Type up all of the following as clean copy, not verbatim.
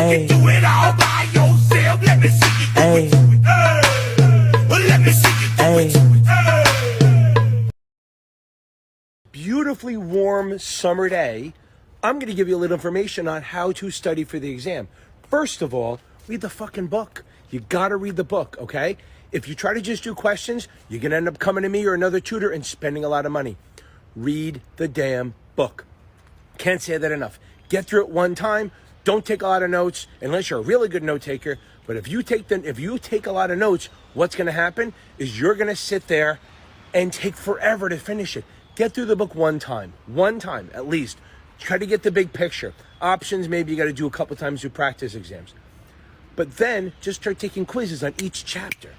can do it all by yourself. Let me see you do it to it. Let me see you do it to it. Beautifully warm summer day. I'm going to give you a little information on how to study for the exam. First of all, read the fucking book. You got to read the book, okay? If you try to just do questions, you're going to end up coming to me or another tutor and spending a lot of money. Read the damn book. Can't say that enough. Get through it one time. Don't take a lot of notes unless you're a really good note taker. But if you take a lot of notes, what's going to happen is you're going to sit there and take forever to finish it. Get through the book one time at least. Try to get the big picture. Options, maybe you got to do a couple times through practice exams. But then just start taking quizzes on each chapter.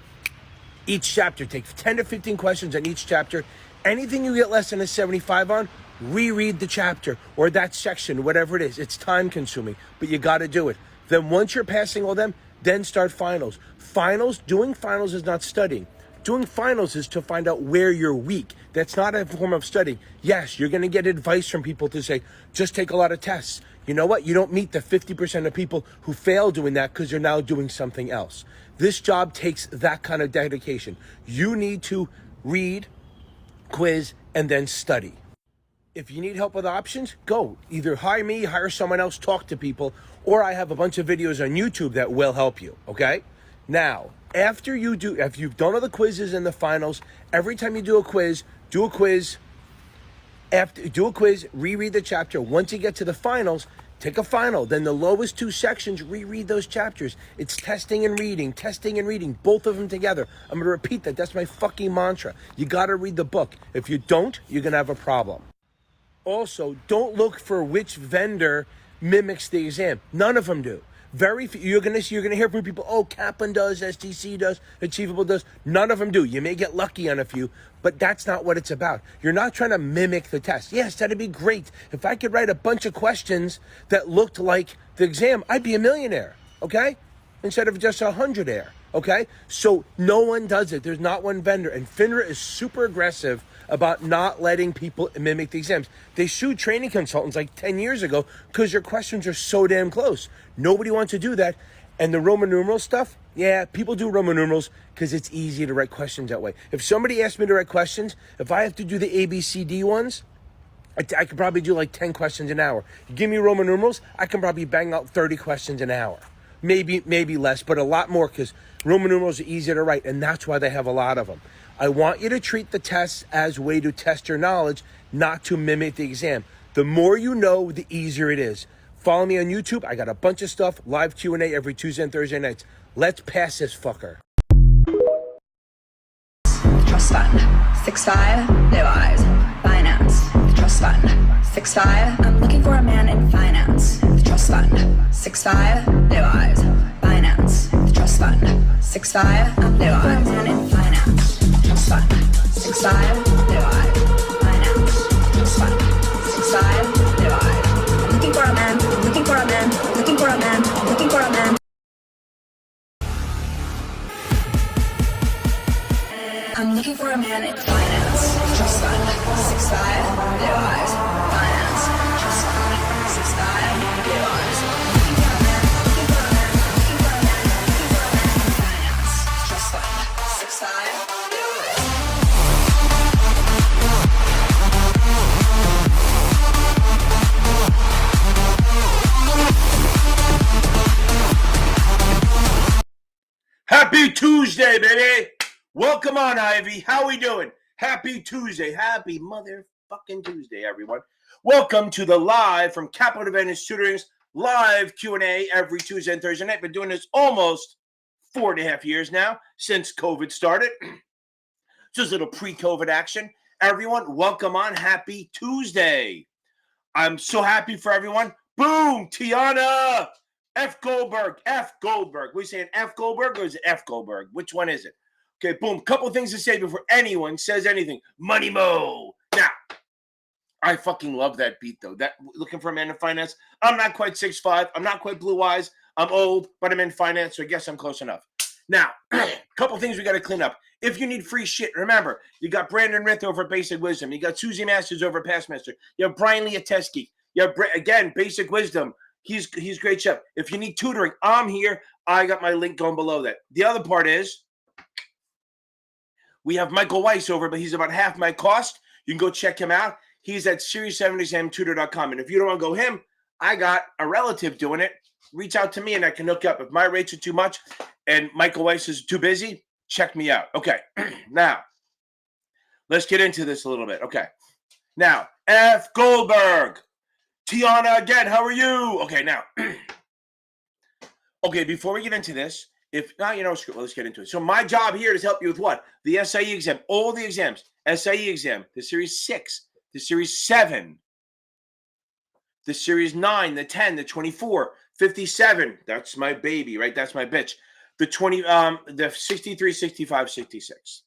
Each chapter, take 10 to 15 questions on each chapter. Anything you get less than a 75 on, reread the chapter or that section, whatever it is. It's time consuming, but you got to do it. Then once you're passing all them, then start finals. Doing finals is not studying. Doing finals is to find out where you're weak. That's not a form of studying. Yes, you're going to get advice from people to say, just take a lot of tests. You know what? You don't meet the 50% of people who fail doing that because you're now doing something else. This job takes that kind of dedication. You need to read, quiz, and then study. If you need help with options, go. Either hire me, hire someone else, talk to people, or I have a bunch of videos on YouTube that will help you, okay? Now, if you've done all the quizzes and the finals, every time you do a quiz, reread the chapter. Once you get to the finals, take a final. Then the lowest two sections, reread those chapters. It's testing and reading, both of them together. I'm going to repeat that. That's my fucking mantra. You got to read the book. If you don't, you're going to have a problem. Also, don't look for which vendor mimics the exam. None of them do. Very few. You're gonna hear from people, oh, Kaplan does, STC does, Achievable does. None of them do. You may get lucky on a few, but that's not what it's about. You're not trying to mimic the test. Yes, that'd be great. If I could write a bunch of questions that looked like the exam, I'd be a millionaire, okay? Instead of just 100 air, okay? So no one does it. There's not one vendor. And FINRA is super aggressive about not letting people mimic the exams. They sued training consultants like 10 years ago because your questions are so damn close. Nobody wants to do that. And the Roman numeral stuff, yeah, people do Roman numerals because it's easy to write questions that way. If somebody asks me to write questions, if I have to do the ABCD ones, I could probably do like 10 questions an hour. You give me Roman numerals, I can probably bang out 30 questions an hour. Maybe less, but a lot more because Roman numerals are easier to write, and that's why they have a lot of them. I want you to treat the tests as a way to test your knowledge, not to mimic the exam. The more you know, the easier it is. Follow me on YouTube. I got a bunch of stuff, live Q&A every Tuesday and Thursday nights. Let's pass this fucker. Trust fund, 6'5", blue eyes, finance, the trust fund, 6'5", I'm looking for a man in finance, the trust fund, 6'5", blue eyes, finance, the trust fund, 6'5", I'm blue eyes, man in finance, trust fund, 6'5", blue eyes, finance, trust fund, 6'5", blue eyes, I'm looking for a man, looking for a man, looking for a man, looking for a man. I'm looking for a man in finance, trust fund, 6'5", blue eyes, finance, trust fund, 6'5", blue eyes. Looking for a man, looking for a man, looking for a man, looking for a man in finance, trust fund, 6'5", blue eyes. Happy Tuesday, baby! Welcome on, Ivy. How we doing? Happy Tuesday. Happy motherfucking Tuesday, everyone. Welcome to the live from Capital Advantage Tutoring's live Q&A every Tuesday and Thursday night. Been doing this almost 4.5 years now since COVID started. Just a little pre-COVID action. Everyone, welcome on. Happy Tuesday. I'm so happy for everyone. Boom, Tiana. F. Goldberg. We saying F. Goldberg or is it F. Goldberg? Which one is it? Okay, boom. Couple things to say before anyone says anything. Money Mo. Now, I fucking love that beat, though. That looking for a man in finance. I'm not quite 6'5". I'm not quite blue eyes. I'm old, but I'm in finance, so I guess I'm close enough. Now, couple things we got to clean up. If you need free shit, remember, you got Brandon Rith over Basic Wisdom. You got Susie Masters over Past Master. You have Brian Liateski. You have, again, Basic Wisdom. He's great chef. If you need tutoring, I'm here. I got my link going below that. The other part is we have Michael Weiss over, but he's about half my cost. You can go check him out. He's at series7examtutor.com. And if you don't want to go him, I got a relative doing it. Reach out to me and I can hook you up. If my rates are too much and Michael Weiss is too busy, check me out. Okay. Now, let's get into this a little bit. Okay. Now, F. Goldberg. Tiana again, how are you? Okay, now. Okay, before we get into this, let's get into it. So my job here is to help you with what? The SIE exam, all the exams. SIE exam, the Series 6, the Series 7, the Series 9, the 10, the 24, 57. That's my baby, right? That's my bitch. The 20, the 63, 65, 66.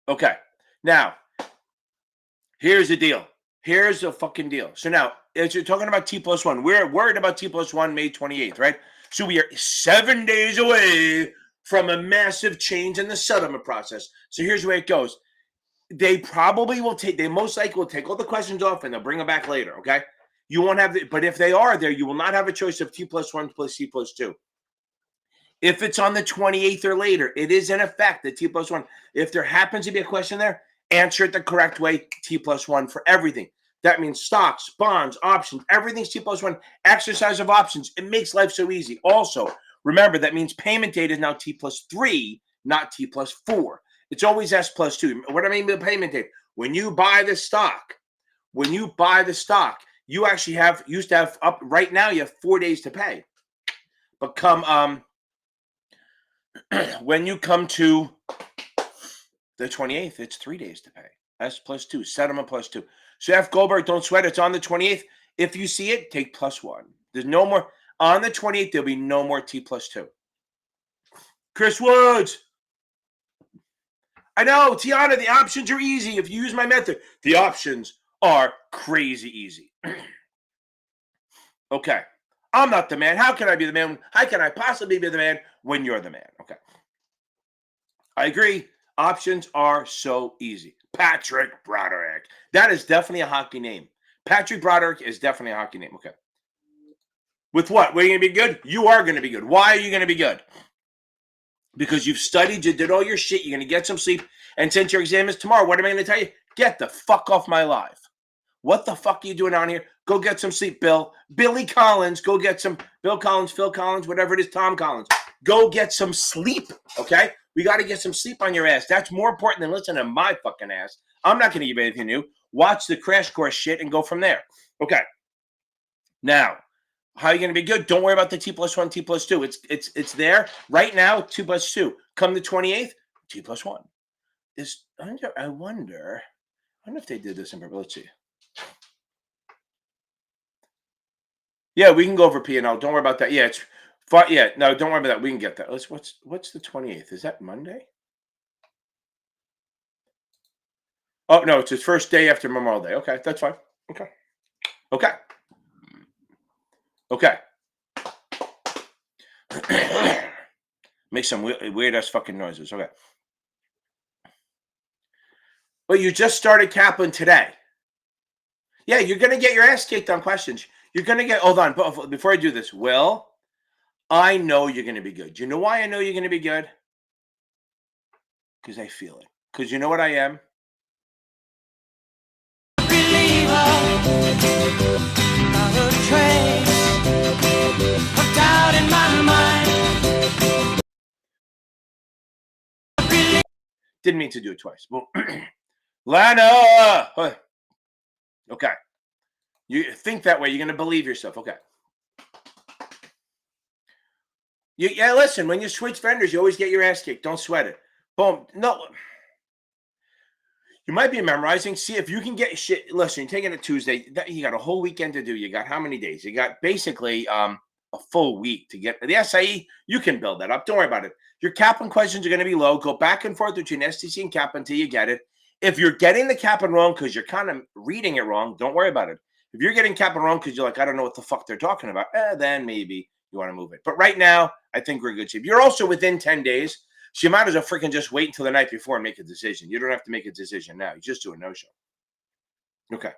Okay, now, here's the deal. Here's the fucking deal. So now, as you're talking about T+1, we're worried about T+1 May 28th, right? So we are 7 days away from a massive change in the settlement process. So here's the way it goes. They most likely will take all the questions off and they'll bring them back later, okay? You won't have but if they are there, you will not have a choice of T+1 plus T+2. If it's on the 28th or later, it is in effect the T+1. If there happens to be a question there, answer it the correct way, T+1 for everything. That means stocks, bonds, options, everything's T+1. Exercise of options. It makes life so easy. Also, remember, that means payment date is now T+3, not T+4. It's always S+2. What do I mean by payment date? When you buy the stock, you actually used to have up right now, you have 4 days to pay. But when you come to the 28th, it's 3 days to pay. S+2, settlement +2. So F. Goldberg, don't sweat. It's on the 28th. If you see it, take +1. There's no more. On the 28th, there'll be no more T+2. Chris Woods. I know, Tiana, the options are easy if you use my method. The options are crazy easy. Okay. I'm not the man. How can I be the man? How can I possibly be the man when you're the man? Okay. I agree. Options are so easy. Patrick Broderick. That is definitely a hockey name. Patrick Broderick is definitely a hockey name. Okay. With what? Were you going to be good? You are going to be good. Why are you going to be good? Because you've studied, you did all your shit, you're going to get some sleep, and since your exam is tomorrow, what am I going to tell you? Get the fuck off my live. What the fuck are you doing on here? Go get some sleep, Bill. Billy Collins, go get some, Bill Collins, Phil Collins, whatever it is, Tom Collins. Go get some sleep, okay? We got to get some sleep on your ass. That's more important than listening to my fucking ass. I'm not going to give you anything new. Watch the crash course shit and go from there. Okay. Now, how are you going to be good? Don't worry about the T+1, T+2. It's there right now, 2+2. Come the 28th, T+1. I wonder if they did this in purpose. Let's see. Yeah, we can go over P&L. Don't worry about that. Yeah, it's fine. Yeah, no, don't worry about that. We can get that. What's the 28th? Is that Monday? Oh, no, it's his first day after Memorial Day. Okay, that's fine. Okay. Make some weird ass fucking noises. Okay. Well, you just started Kaplan today. Yeah, you're going to get your ass kicked on questions. You're going to get, hold on, before I do this, Will, I know you're going to be good. Do you know why I know you're going to be good? Because I feel it. Because you know what I am? Didn't mean to do it twice. Well, Lana! Okay. You think that way. You're going to believe yourself. Okay. Yeah, listen, when you switch vendors, you always get your ass kicked. Don't sweat it. Boom. No. You might be memorizing. See if you can get shit. Listen, you're taking it Tuesday. You got a whole weekend to do. You got how many days? You got basically a full week to get the SIE. You can build that up. Don't worry about it. Your Kaplan questions are going to be low. Go back and forth between STC and Kaplan until you get it. If you're getting the Kaplan wrong because you're kind of reading it wrong, don't worry about it. If you're getting Kaplan wrong because you're like, I don't know what the fuck they're talking about, then maybe you want to move it. But right now, I think we're in good shape. You're also within 10 days. So you might as well freaking just wait until the night before and make a decision. You don't have to make a decision now. You just do a no-show. Okay.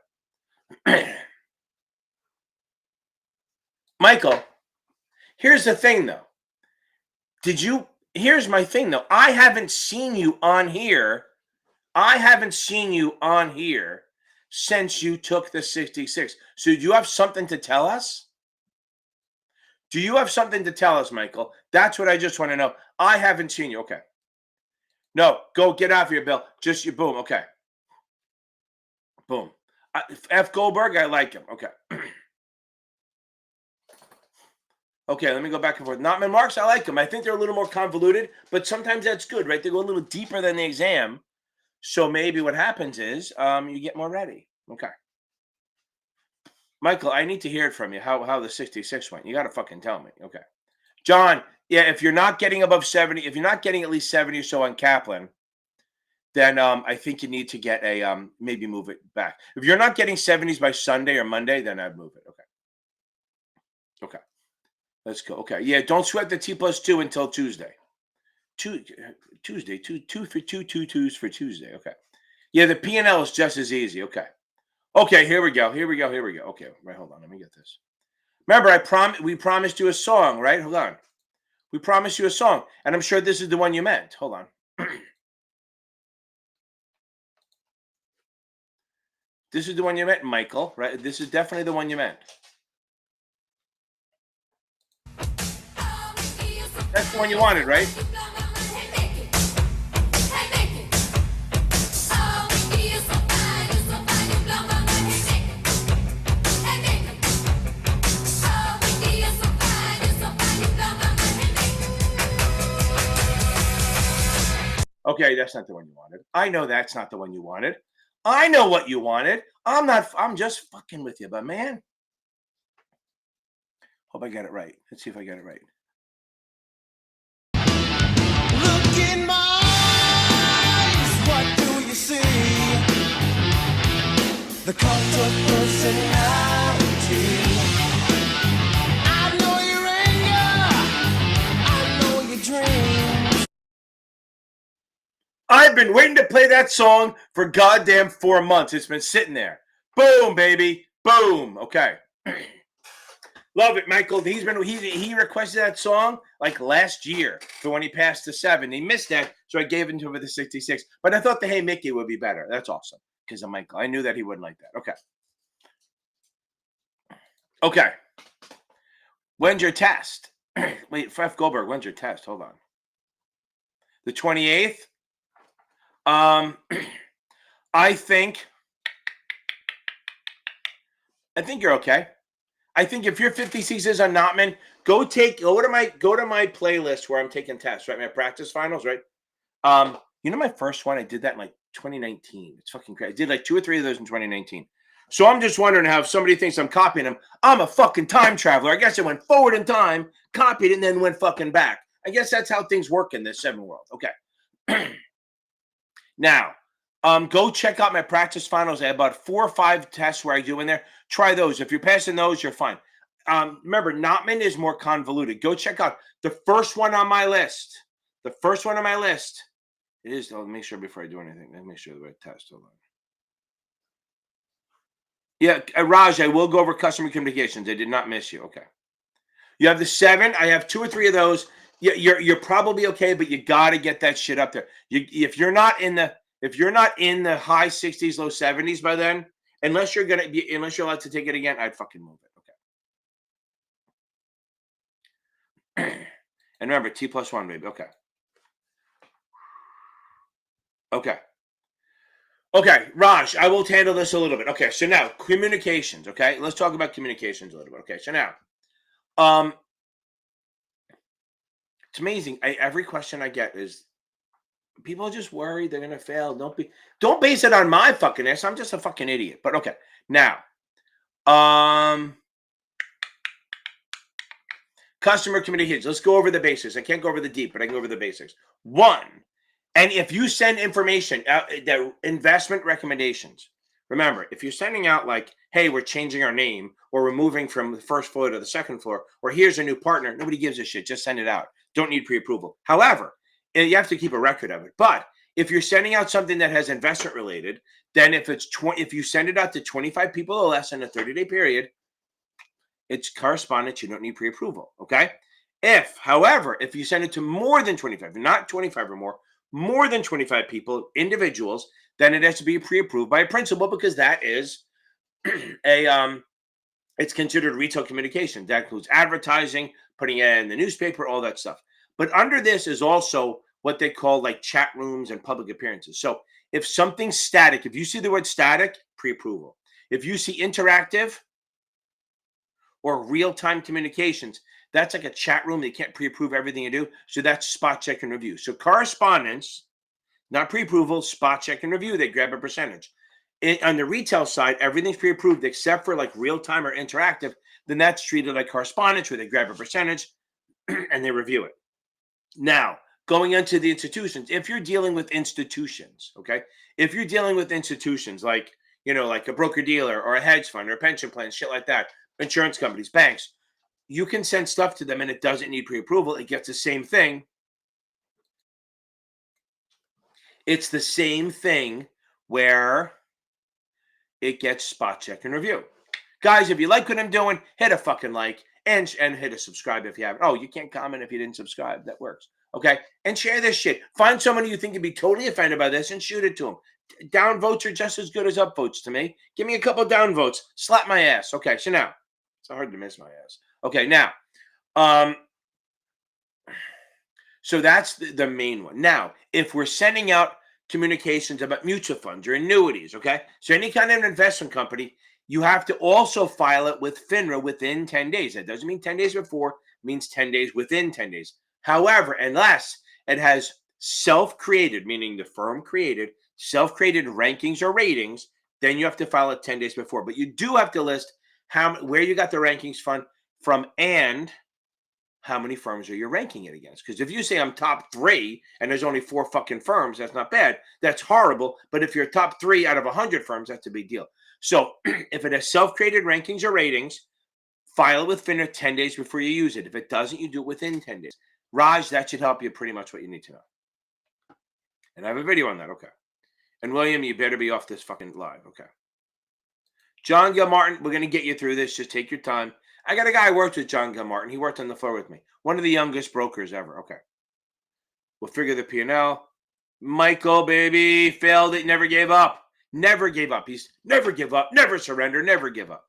Michael, here's the thing, though. Here's my thing, though. I haven't seen you on here. Since you took the 66. So do you have something to tell us? Do you have something to tell us, Michael? That's what I just want to know. I haven't seen you. Okay. No, go get out of here, Bill. Just you, boom. Okay. Boom. F. Goldberg, I like him. Okay. Okay, let me go back and forth. Notman marks, I like them. I think they're a little more convoluted, but sometimes that's good, right? They go a little deeper than the exam. So maybe what happens is you get more ready. Okay. Michael, I need to hear it from you, how the 66 went. You got to fucking tell me. Okay. John, yeah, if you're not getting above 70, if you're not getting at least 70 or so on Kaplan, then I think you need to get a maybe move it back. If you're not getting 70s by Sunday or Monday, then I'd move it. Okay. Okay. Let's go. Okay. Yeah, don't sweat the T+2 until Tuesday. Tuesday, two for twos for Tuesday. Okay. Yeah, the P&L is just as easy. Okay. Okay, here we go. Okay, right, hold on. Let me get this. Remember, we promised you a song, right? Hold on. We promised you a song, and I'm sure this is the one you meant. Hold on. This is the one you meant, Michael, right? This is definitely the one you meant. That's the one you wanted, right? Okay, that's not the one you wanted. I know that's not the one you wanted. I know what you wanted. I'm just fucking with you, but man. Hope I get it right. Let's see if I get it right. Look in my eyes, what do you see? The cult of personality. I know your anger. I know your dreams. I've been waiting to play that song for goddamn 4 months. It's been sitting there. Boom, baby. Boom. Okay. Love it, Michael. He requested that song like last year for when he passed the 7. He missed that, so I gave it to him for the 66. But I thought the Hey Mickey would be better. That's awesome. Because of Michael. I knew that he wouldn't like that. Okay. Okay. When's your test? Wait, F. Goldberg, when's your test? Hold on. The 28th? I think you're okay. I think if your 56 is on Notman, go to my playlist where I'm taking tests, right? My practice finals, right? My first one, I did that in like 2019. It's fucking crazy. I did like 2 or 3 of those in 2019. So I'm just wondering how if somebody thinks I'm copying them. I'm a fucking time traveler. I guess I went forward in time, copied, and then went fucking back. I guess that's how things work in this 7 world. Okay. Now, go check out my practice finals. I have about 4 or 5 tests where I do in there. Try those. If you're passing those, you're fine. Remember, Notman is more convoluted. Go check out the first one on my list. The first one on my list. It is. Let me make sure before I do anything. Let me make sure the right test. Hold on. Yeah, Raj, I will go over customer communications. I did not miss you. Okay. You have the 7. I have 2 or 3 of those. You're probably okay, but you got to get that shit up there. If you're not in the high 60s, low 70s by then, unless you're allowed to take it again, I'd fucking move it. Okay. And remember, T+1, baby. Okay. Okay. Okay, Raj, I will handle this a little bit. Okay, so now communications. Okay, let's talk about communications a little bit. Okay, so now, it's amazing. Every question I get is people are just worried they're gonna fail. Don't base it on my fucking ass. I'm just a fucking idiot. But okay, now, customer communications. Let's go over the basics. I can't go over the deep, but I can go over the basics. 1, and if you send information out, the investment recommendations. Remember, if you're sending out like, hey, we're changing our name, or we're moving from the first floor to the second floor, or here's a new partner, nobody gives a shit. Just send it out. Don't need pre-approval. However, you have to keep a record of it. But if you're sending out something that has investment related, Then if you send it out to 25 people or less in a 30-day period, it's correspondence. You don't need pre-approval. Okay. However, if you send it to more than 25, not 25 or more than 25 people, individuals, then it has to be pre-approved by a principal, because that is it's considered retail communication. That includes advertising, putting it in the newspaper, all that stuff. But under this is also what they call like chat rooms and public appearances. So if something's static, if you see the word static, pre-approval. If you see interactive or real-time communications, that's like a chat room. They can't pre-approve everything you do. So that's spot check and review. So correspondence, not pre-approval, spot check and review. They grab a percentage. On the retail side, everything's pre-approved except for like real-time or interactive. Then that's treated like correspondence, where they grab a percentage and they review it. Now, going into the institutions, if you're dealing with institutions, okay, if you're dealing with institutions like, like a broker dealer or a hedge fund or a pension plan, shit like that, insurance companies, banks, you can send stuff to them and it doesn't need pre-approval. It gets the same thing. It's the same thing where it gets spot check and review. Guys, if you like what I'm doing, hit a fucking like and hit a subscribe if you haven't. Oh, you can't comment if you didn't subscribe. That works. Okay. And share this shit. Find someone you think would be totally offended by this and shoot it to them. Down votes are just as good as up votes to me. Give me a couple down votes. Slap my ass. Okay. So now it's hard to miss my ass. Okay. Now, so that's the main one. Now, if we're sending out communications about mutual funds or annuities, okay? So any kind of investment company, you have to also file it with FINRA within 10 days. That doesn't mean 10 days before, it means 10 days within 10 days. However, unless it has self-created, meaning the firm created, self-created rankings or ratings, then you have to file it 10 days before. But you do have to list where you got the rankings from and how many firms are you ranking it against? Because if you say I'm top 3 and there's only 4 fucking firms, that's not bad. That's horrible. But if you're top 3 out of 100 firms, that's a big deal. So if it has self-created rankings or ratings, file it with FINRA 10 days before you use it. If it doesn't, you do it within 10 days. Raj, that should help you pretty much what you need to know. And I have a video on that. Okay. And William, you better be off this fucking live. Okay. John Gilmartin, we're going to get you through this. Just take your time. I got a guy I worked with, John Gilmartin. He worked on the floor with me. One of the youngest brokers ever. Okay. We'll figure the P&L. Michael, baby, failed it, never gave up. Never gave up. He's never give up, never surrender, never give up.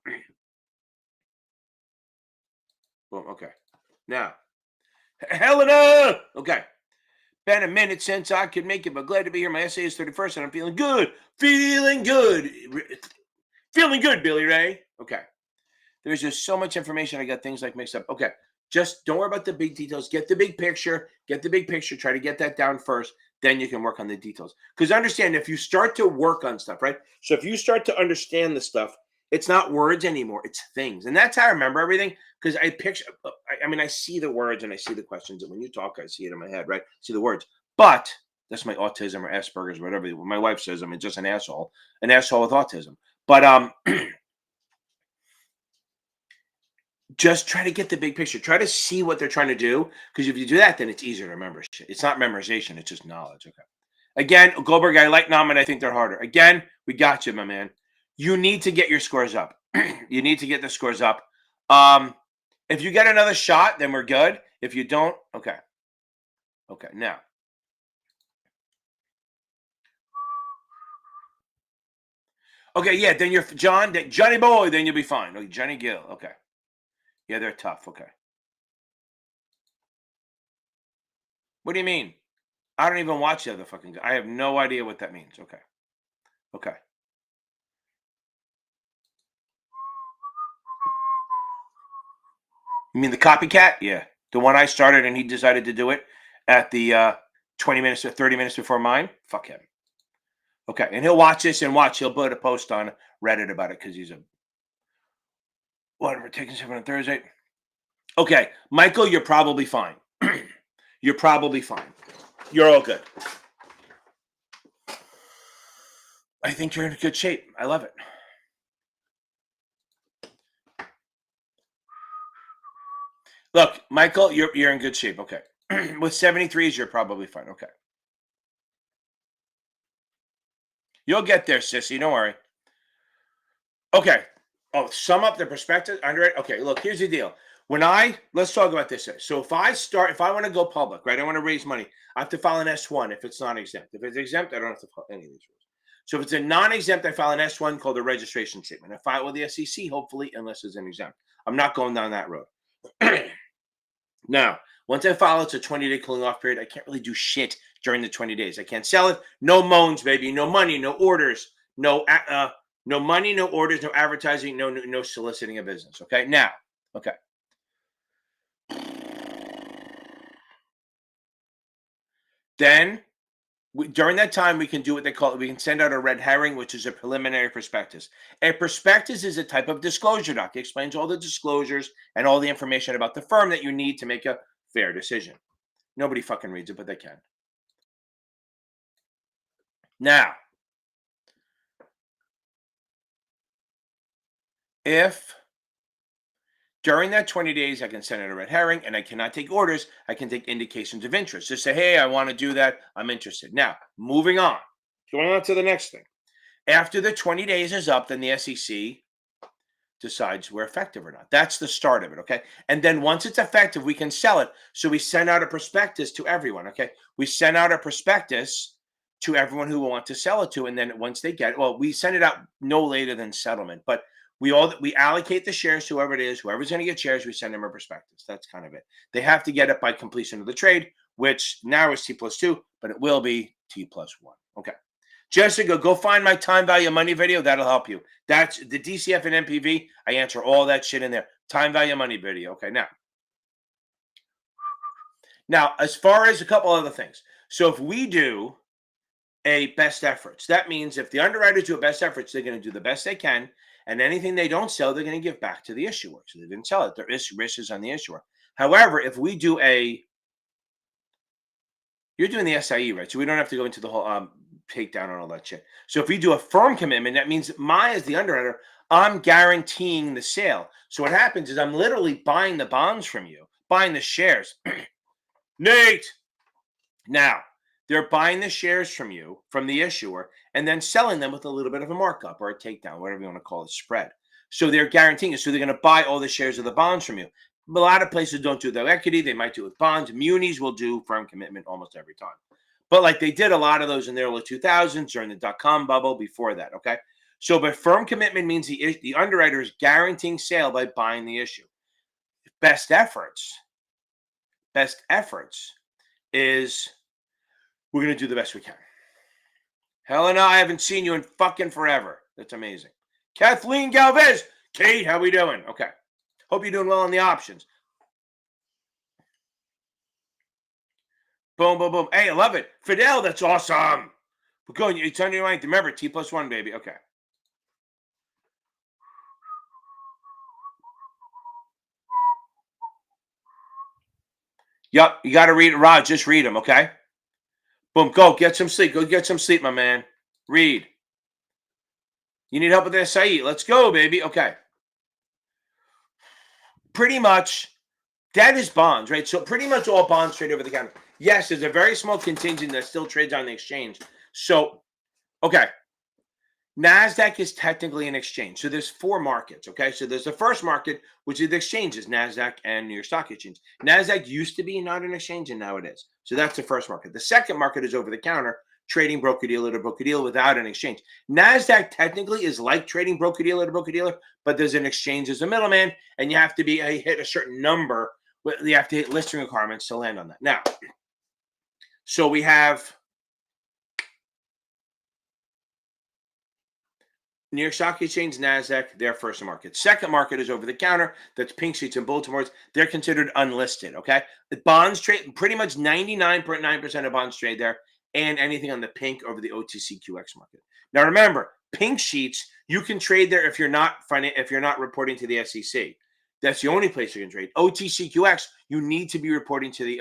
Boom, okay. Now, Helena! Okay. Been a minute since I could make it, but glad to be here. My essay is 31st, and I'm feeling good. Feeling good. Feeling good, Billy Ray. Okay. There's just so much information. I got things like mixed up. Okay. Just don't worry about the big details. Get the big picture. Get the big picture. Try to get that down first. Then you can work on the details. Because understand, if you start to work on stuff, right? So if you start to understand the stuff, it's not words anymore. It's things. And that's how I remember everything. Because I picture, I see the words and I see the questions. And when you talk, I see it in my head, right? See the words. But that's my autism or Asperger's, whatever. My wife says I'm just an asshole with autism. But just try to get the big picture. Try to see what they're trying to do. Because if you do that, then it's easier to remember shit. It's not memorization. It's just knowledge. Okay. Again, Goldberg, I like Nam, and I think they're harder. Again, we got you, my man. You need to get your scores up. You need to get the scores up. If you get another shot, then we're good. If you don't, okay. Okay, now. Okay, yeah, then you're Johnny Boy, then you'll be fine. Okay, Johnny Gill, okay. Yeah, they're tough, okay. What do you mean? I don't even watch the other fucking guy. I have no idea what that means. Okay. Okay. You mean the copycat? Yeah. The one I started and he decided to do it at the 20 minutes or 30 minutes before mine? Fuck him. Okay. And he'll watch this and he'll put a post on Reddit about it because he's a whatever, taking 7 on Thursday. Okay. Michael, you're probably fine. You're probably fine. You're all good. I think you're in good shape. I love it. Look, Michael, you're in good shape. Okay. With 73s, you're probably fine. Okay. You'll get there, sissy. Don't worry. Okay. Oh, sum up the prospectus under it. Okay, look, here's the deal. Let's talk about this. So if I want to go public, right? I want to raise money. I have to file an S1 if it's non-exempt. If it's exempt, I don't have to file any of these rules. So if it's a non-exempt, I file an S1 called a registration statement. I file with the SEC, hopefully, unless it's an exempt. I'm not going down that road. Now, once I file, it's a 20-day cooling off period. I can't really do shit during the 20 days. I can't sell it. No moans, baby. No money, no orders, no money, no orders, no advertising, no soliciting a business. Okay. Now, okay. Then during that time, we can do what they call it. We can send out a red herring, which is a preliminary prospectus. A prospectus is a type of disclosure doc. It explains all the disclosures and all the information about the firm that you need to make a fair decision. Nobody fucking reads it, but they can. Now, if during that 20 days, I can send out a red herring and I cannot take orders, I can take indications of interest. Just say, hey, I want to do that. I'm interested. Now, moving on. Going on to the next thing. After the 20 days is up, then the SEC decides we're effective or not. That's the start of it, okay? And then once it's effective, we can sell it. So we send out a prospectus to everyone, okay? We send out a prospectus to everyone who we want to sell it to. And then once they get it, well, we send it out no later than settlement. But we allocate the shares to whoever it is. Whoever's going to get shares, we send them a prospectus. That's kind of it. They have to get it by completion of the trade, which now is T+2, but it will be T+1. Okay. Jessica, go find my time value of money video. That'll help you. That's the DCF and MPV. I answer all that shit in there. Time value of money video. Okay. Now, as far as a couple other things. So if we do a best efforts, that means if the underwriters do a best efforts, they're going to do the best they can. And anything they don't sell, they're going to give back to the issuer. So they didn't sell it. There is risk on the issuer. However, if we do you're doing the SIE, right? So we don't have to go into the whole takedown and all that shit. So if we do a firm commitment, that means as the underwriter, I'm guaranteeing the sale. So what happens is I'm literally buying the bonds from you, buying the shares. Nate! Now, they're buying the shares from you, from the issuer, and then selling them with a little bit of a markup or a takedown, whatever you want to call it, spread. So they're guaranteeing it. So they're going to buy all the shares of the bonds from you. A lot of places don't do their equity. They might do it with bonds. Munis will do firm commitment almost every time. But like they did a lot of those in the early 2000s during the dot-com bubble before that, okay? So, but firm commitment means the underwriter is guaranteeing sale by buying the issue. Best efforts is we're going to do the best we can. Helena, I haven't seen you in fucking forever. That's amazing. Kathleen Galvez. Kate, how we doing? Okay. Hope you're doing well on the options. Boom, boom, boom. Hey, I love it. Fidel, that's awesome. We're going. It's on your mind. Remember, T+1, baby. Okay. Yep, you got to read it. Rod, just read them, okay? Boom, go get some sleep. Go get some sleep, my man. Read. You need help with the SIE. Let's go, baby. Okay. Pretty much, that is bonds, right? So pretty much all bonds trade over the counter. Yes, there's a very small contingent that still trades on the exchange. So, okay. NASDAQ is technically an exchange. So there's 4 markets, okay? So there's the first market, which is the exchanges, NASDAQ and New York Stock Exchange. NASDAQ used to be not an exchange, and now it is. So that's the first market. The second market is over-the-counter, trading broker-dealer to broker-dealer without an exchange. NASDAQ technically is like trading broker-dealer to broker-dealer, but there's an exchange as a middleman, and you have to hit a certain number. You have to hit listing requirements to land on that. Now, so we have New York Stock Exchange, NASDAQ, their first market. Second market is over the counter. That's pink sheets and bulletin boards. They're considered unlisted, okay? The bonds trade, pretty much 99.9% of bonds trade there, and anything on the pink over the OTCQX market. Now remember, pink sheets, you can trade there if you're not reporting to the SEC. That's the only place you can trade. OTCQX, you need to be reporting to the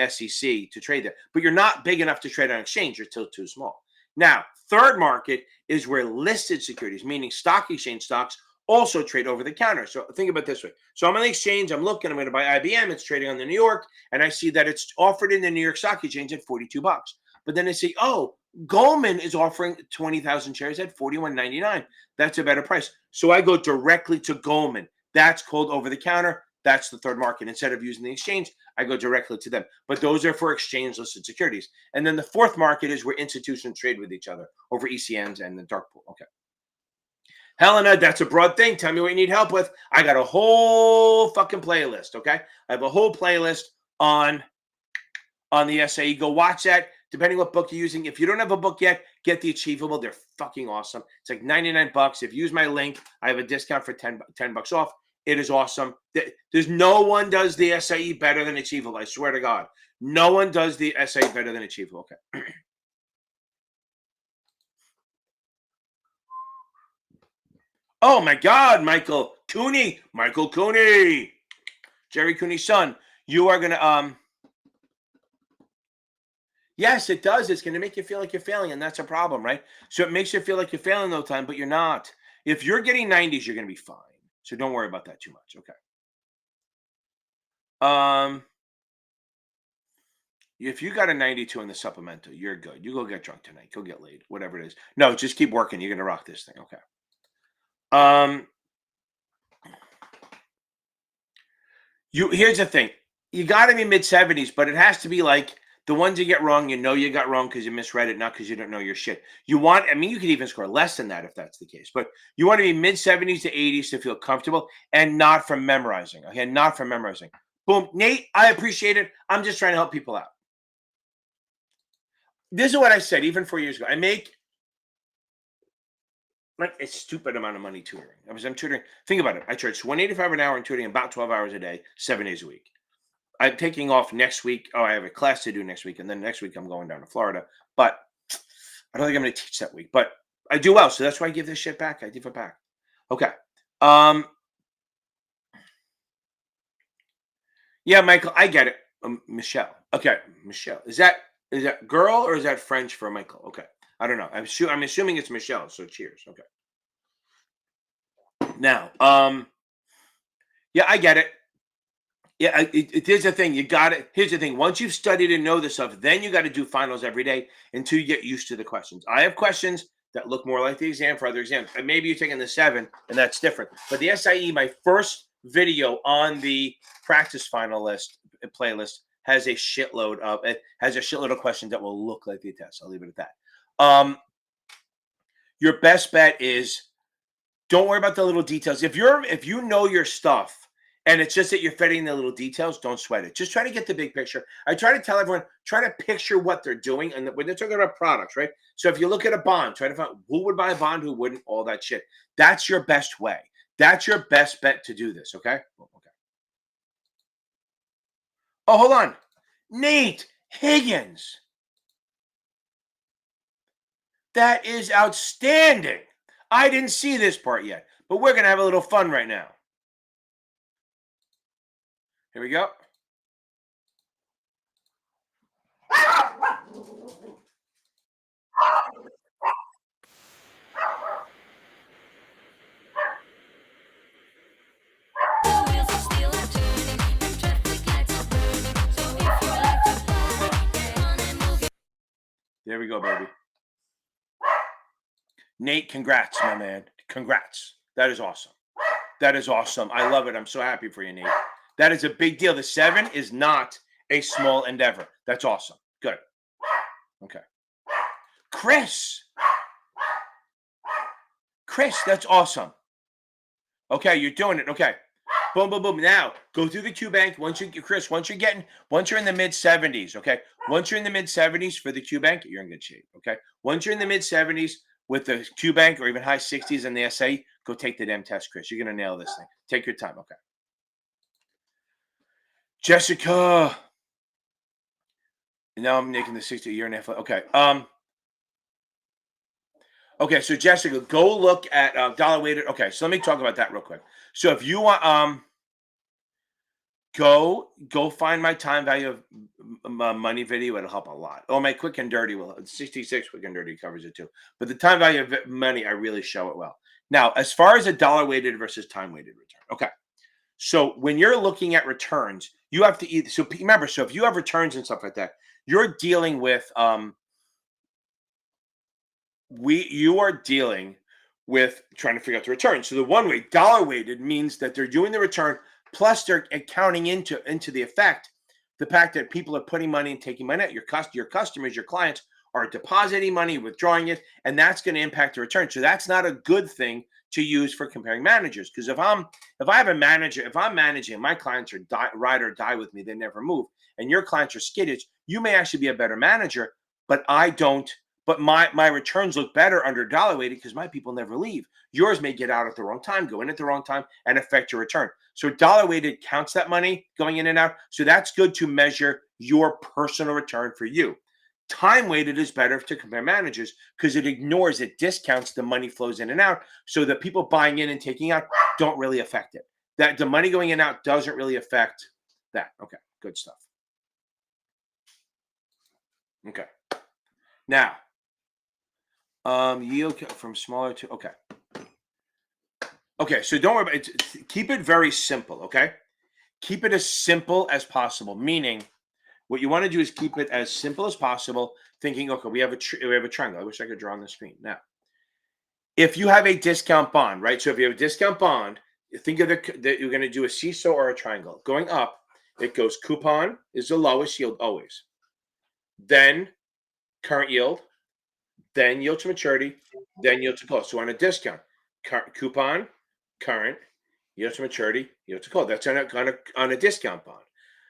SEC to trade there. But you're not big enough to trade on exchange. You're still too small. Now, third market is where listed securities, meaning stock exchange stocks, also trade over the counter. So think about it this way. So I'm on the exchange. I'm looking. I'm going to buy IBM. It's trading on the New York. And I see that it's offered in the New York Stock Exchange at $42. But then I say, oh, Goldman is offering 20,000 shares at $41.99. That's a better price. So I go directly to Goldman. That's called over the counter. That's the third market. Instead of using the exchange, I go directly to them. But those are for exchange listed securities. And then the fourth market is where institutions trade with each other over ECNs and the dark pool. Okay. Helena, that's a broad thing. Tell me what you need help with. I got a whole fucking playlist. Okay. I have a whole playlist on the SIE. Go watch that. Depending what book you're using. If you don't have a book yet, get the Achievable. They're fucking awesome. It's like 99 bucks. If you use my link, I have a discount for 10 bucks off. It is awesome. There's no one does the SIE better than Achievable. I swear to God. No one does the SIE better than Achievable. Okay. Oh my God, Michael Cooney. Michael Cooney. Jerry Cooney's son. You are gonna Yes, it does. It's going to make you feel like you're failing, and that's a problem, right? So it makes you feel like you're failing all the time, but you're not. If you're getting 90s, you're going to be fine. So don't worry about that too much. Okay. If you got a 92 in the supplemental, you're good. You go get drunk tonight. Go get laid. Whatever it is. No, just keep working. You're going to rock this thing. Okay. Here's the thing. You got to be mid 70s, but it has to be like the ones you get wrong, you got wrong because you misread it, not because you don't know your shit. You could even score less than that if that's the case, but you want to be mid 70s to 80s to feel comfortable and not from memorizing. Okay, not from memorizing. Boom. Nate, I appreciate it. I'm just trying to help people out. This is what I said even 4 years ago. I make like a stupid amount of money tutoring. I'm tutoring. Think about it. I charge $185 an hour in tutoring, about 12 hours a day, 7 days a week. I'm taking off next week. Oh, I have a class to do next week. And then next week I'm going down to Florida. But I don't think I'm going to teach that week. But I do well. So that's why I give this shit back. I give it back. Okay. Yeah, Michael, I get it. Michelle. Okay. Michelle. Is that girl or is that French for Michael? Okay. I don't know. I'm assuming it's Michelle. So cheers. Okay. Now, yeah, I get it. Yeah, here's the thing. You got it. Here's the thing. Once you've studied and know this stuff, then you got to do finals every day until you get used to the questions. I have questions that look more like the exam for other exams. And maybe you're taking the 7, and that's different. But the SIE, my first video on the practice finalist playlist has a shitload of questions that will look like the test. I'll leave it at that. Your best bet is don't worry about the little details. If you know your stuff, and it's just that you're fitting the little details, don't sweat it. Just try to get the big picture. I try to tell everyone, try to picture what they're doing. And when they're talking about products, right? So if you look at a bond, try to find who would buy a bond, who wouldn't, all that shit. That's your best way. That's your best bet to do this, okay? Okay. Oh, hold on. Nate Higgins. That is outstanding. I didn't see this part yet, but we're going to have a little fun right now. Here we go. There we go, baby. Nate, congrats, my man. Congrats. That is awesome. That is awesome. I love it. I'm so happy for you, Nate. That is a big deal. The 7 is not a small endeavor. That's awesome. Good. Okay. Chris, that's awesome. Okay, you're doing it. Okay. Boom, boom, boom. Now go through the Q bank. Once you're in the mid 70s, okay. Once you're in the mid 70s for the Q bank, you're in good shape. Okay. Once you're in the mid 70s with the Q bank or even high 60s in the SIE, go take the damn test, Chris. You're gonna nail this thing. Take your time. Okay. Jessica. Now I'm making the 60 year and a half. Okay. Okay, so Jessica, go look at dollar weighted. Okay, so let me talk about that real quick. So if you want, go find my time value of money video. It'll help a lot. Oh, my quick and dirty 66 quick and dirty covers it too. But the time value of money, I really show it well. Now, as far as a dollar weighted versus time weighted return, okay. So when you're looking at returns, you have to either. So remember, so if you have returns and stuff like that, you're dealing with you are dealing with trying to figure out the return. So the one way, dollar weighted, means that they're doing the return plus they're accounting into the effect, the fact that people are putting money and taking money out. Your customers, your clients are depositing money, withdrawing it, and that's going to impact the return. So that's not a good thing to use for comparing managers. Because if I have a manager, if I'm managing, my clients are ride or die with me, they never move, and your clients are skittish, you may actually be a better manager, but I don't. But my returns look better under dollar weighted because my people never leave. Yours may get out at the wrong time, go in at the wrong time, and affect your return. So dollar weighted counts that money going in and out. So that's good to measure your personal return for you. Time weighted is better to compare managers because it discounts the money flows in and out. So the people buying in and taking out don't really affect it. That the money going in and out doesn't really affect that. Okay, good stuff. Okay. Now, yield from smaller to, okay. Okay, so don't worry about it. Keep it very simple, okay? Keep it as simple as possible, meaning what you want to do is keep it as simple as possible, thinking, okay, we have a triangle. I wish I could draw on the screen. Now, if you have a discount bond, right? So if you have a discount bond, think of that you're going to do a seesaw or a triangle. Going up, it goes coupon is the lowest yield always. Then current yield, then yield to maturity, then yield to call. So on a discount, coupon, current, yield to maturity, yield to call. That's on a discount bond.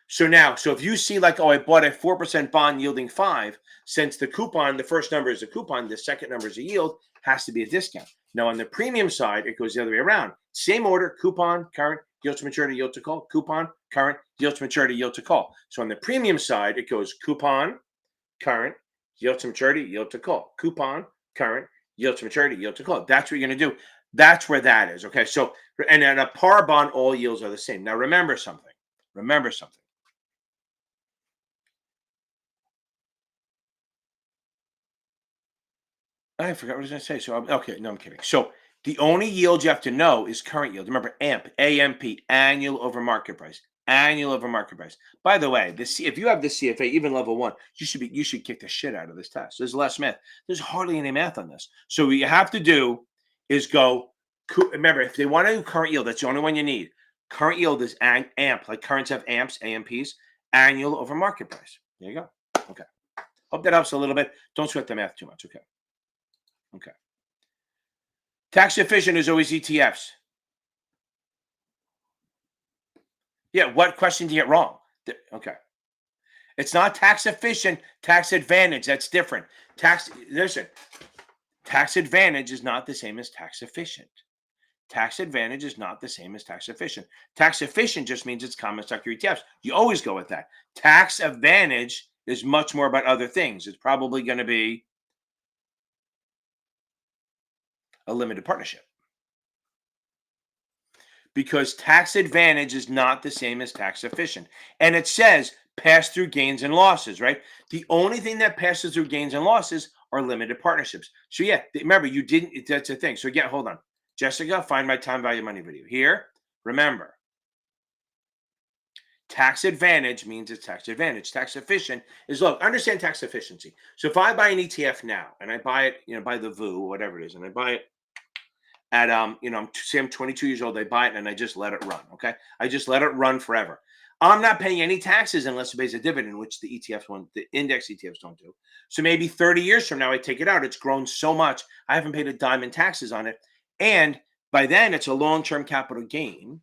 So if you see like, oh, I bought a 4% bond yielding 5, since the coupon, the first number is a coupon, the second number is a yield, has to be a discount. Now on the premium side, it goes the other way around. Same order, coupon, current, yield to maturity, yield to call, coupon, current, yield to maturity, yield to call. So on the premium side, it goes coupon, current, yield to maturity, yield to call, coupon, current, yield to maturity, yield to call. That's what you're going to do. That's where that is. Okay. So, and in a par bond, all yields are the same. Now, remember something. I forgot what I was going to say. So, okay. No, I'm kidding. So, the only yield you have to know is current yield. Remember, AMP, annual over market price. Annual over market price. By the way, if you have the CFA, even level 1, you should kick the shit out of this test. There's less math. There's hardly any math on this. So what you have to do is go. Remember, if they want to do current yield, that's the only one you need. Current yield is AMP, like currents have AMPs, AMPs, annual over market price. There you go. Okay. Hope that helps a little bit. Don't sweat the math too much. Okay. Okay. Tax efficient is always ETFs. Yeah, what question do you get wrong? Okay. It's not tax efficient, tax advantage. That's different. Tax advantage is not the same as tax efficient. Tax advantage is not the same as tax efficient. Tax efficient just means it's common stock or ETFs. You always go with that. Tax advantage is much more about other things. It's probably going to be a limited partnership. Because tax advantage is not the same as tax efficient. And it says pass through gains and losses, right? The only thing that passes through gains and losses are limited partnerships. So yeah, remember, that's the thing. So again, hold on. Jessica, find my time value money video. Here, remember, tax advantage means it's tax advantage. Tax efficient is, look, understand tax efficiency. So if I buy an ETF now and I buy it, by the VU, whatever it is, and I buy it at say I'm 22 years old, I buy it and I just let it run. Okay. I just let it run forever. I'm not paying any taxes unless it pays a dividend, which the index ETFs don't do. So maybe 30 years from now, I take it out. It's grown so much. I haven't paid a dime in taxes on it. And by then it's a long-term capital gain.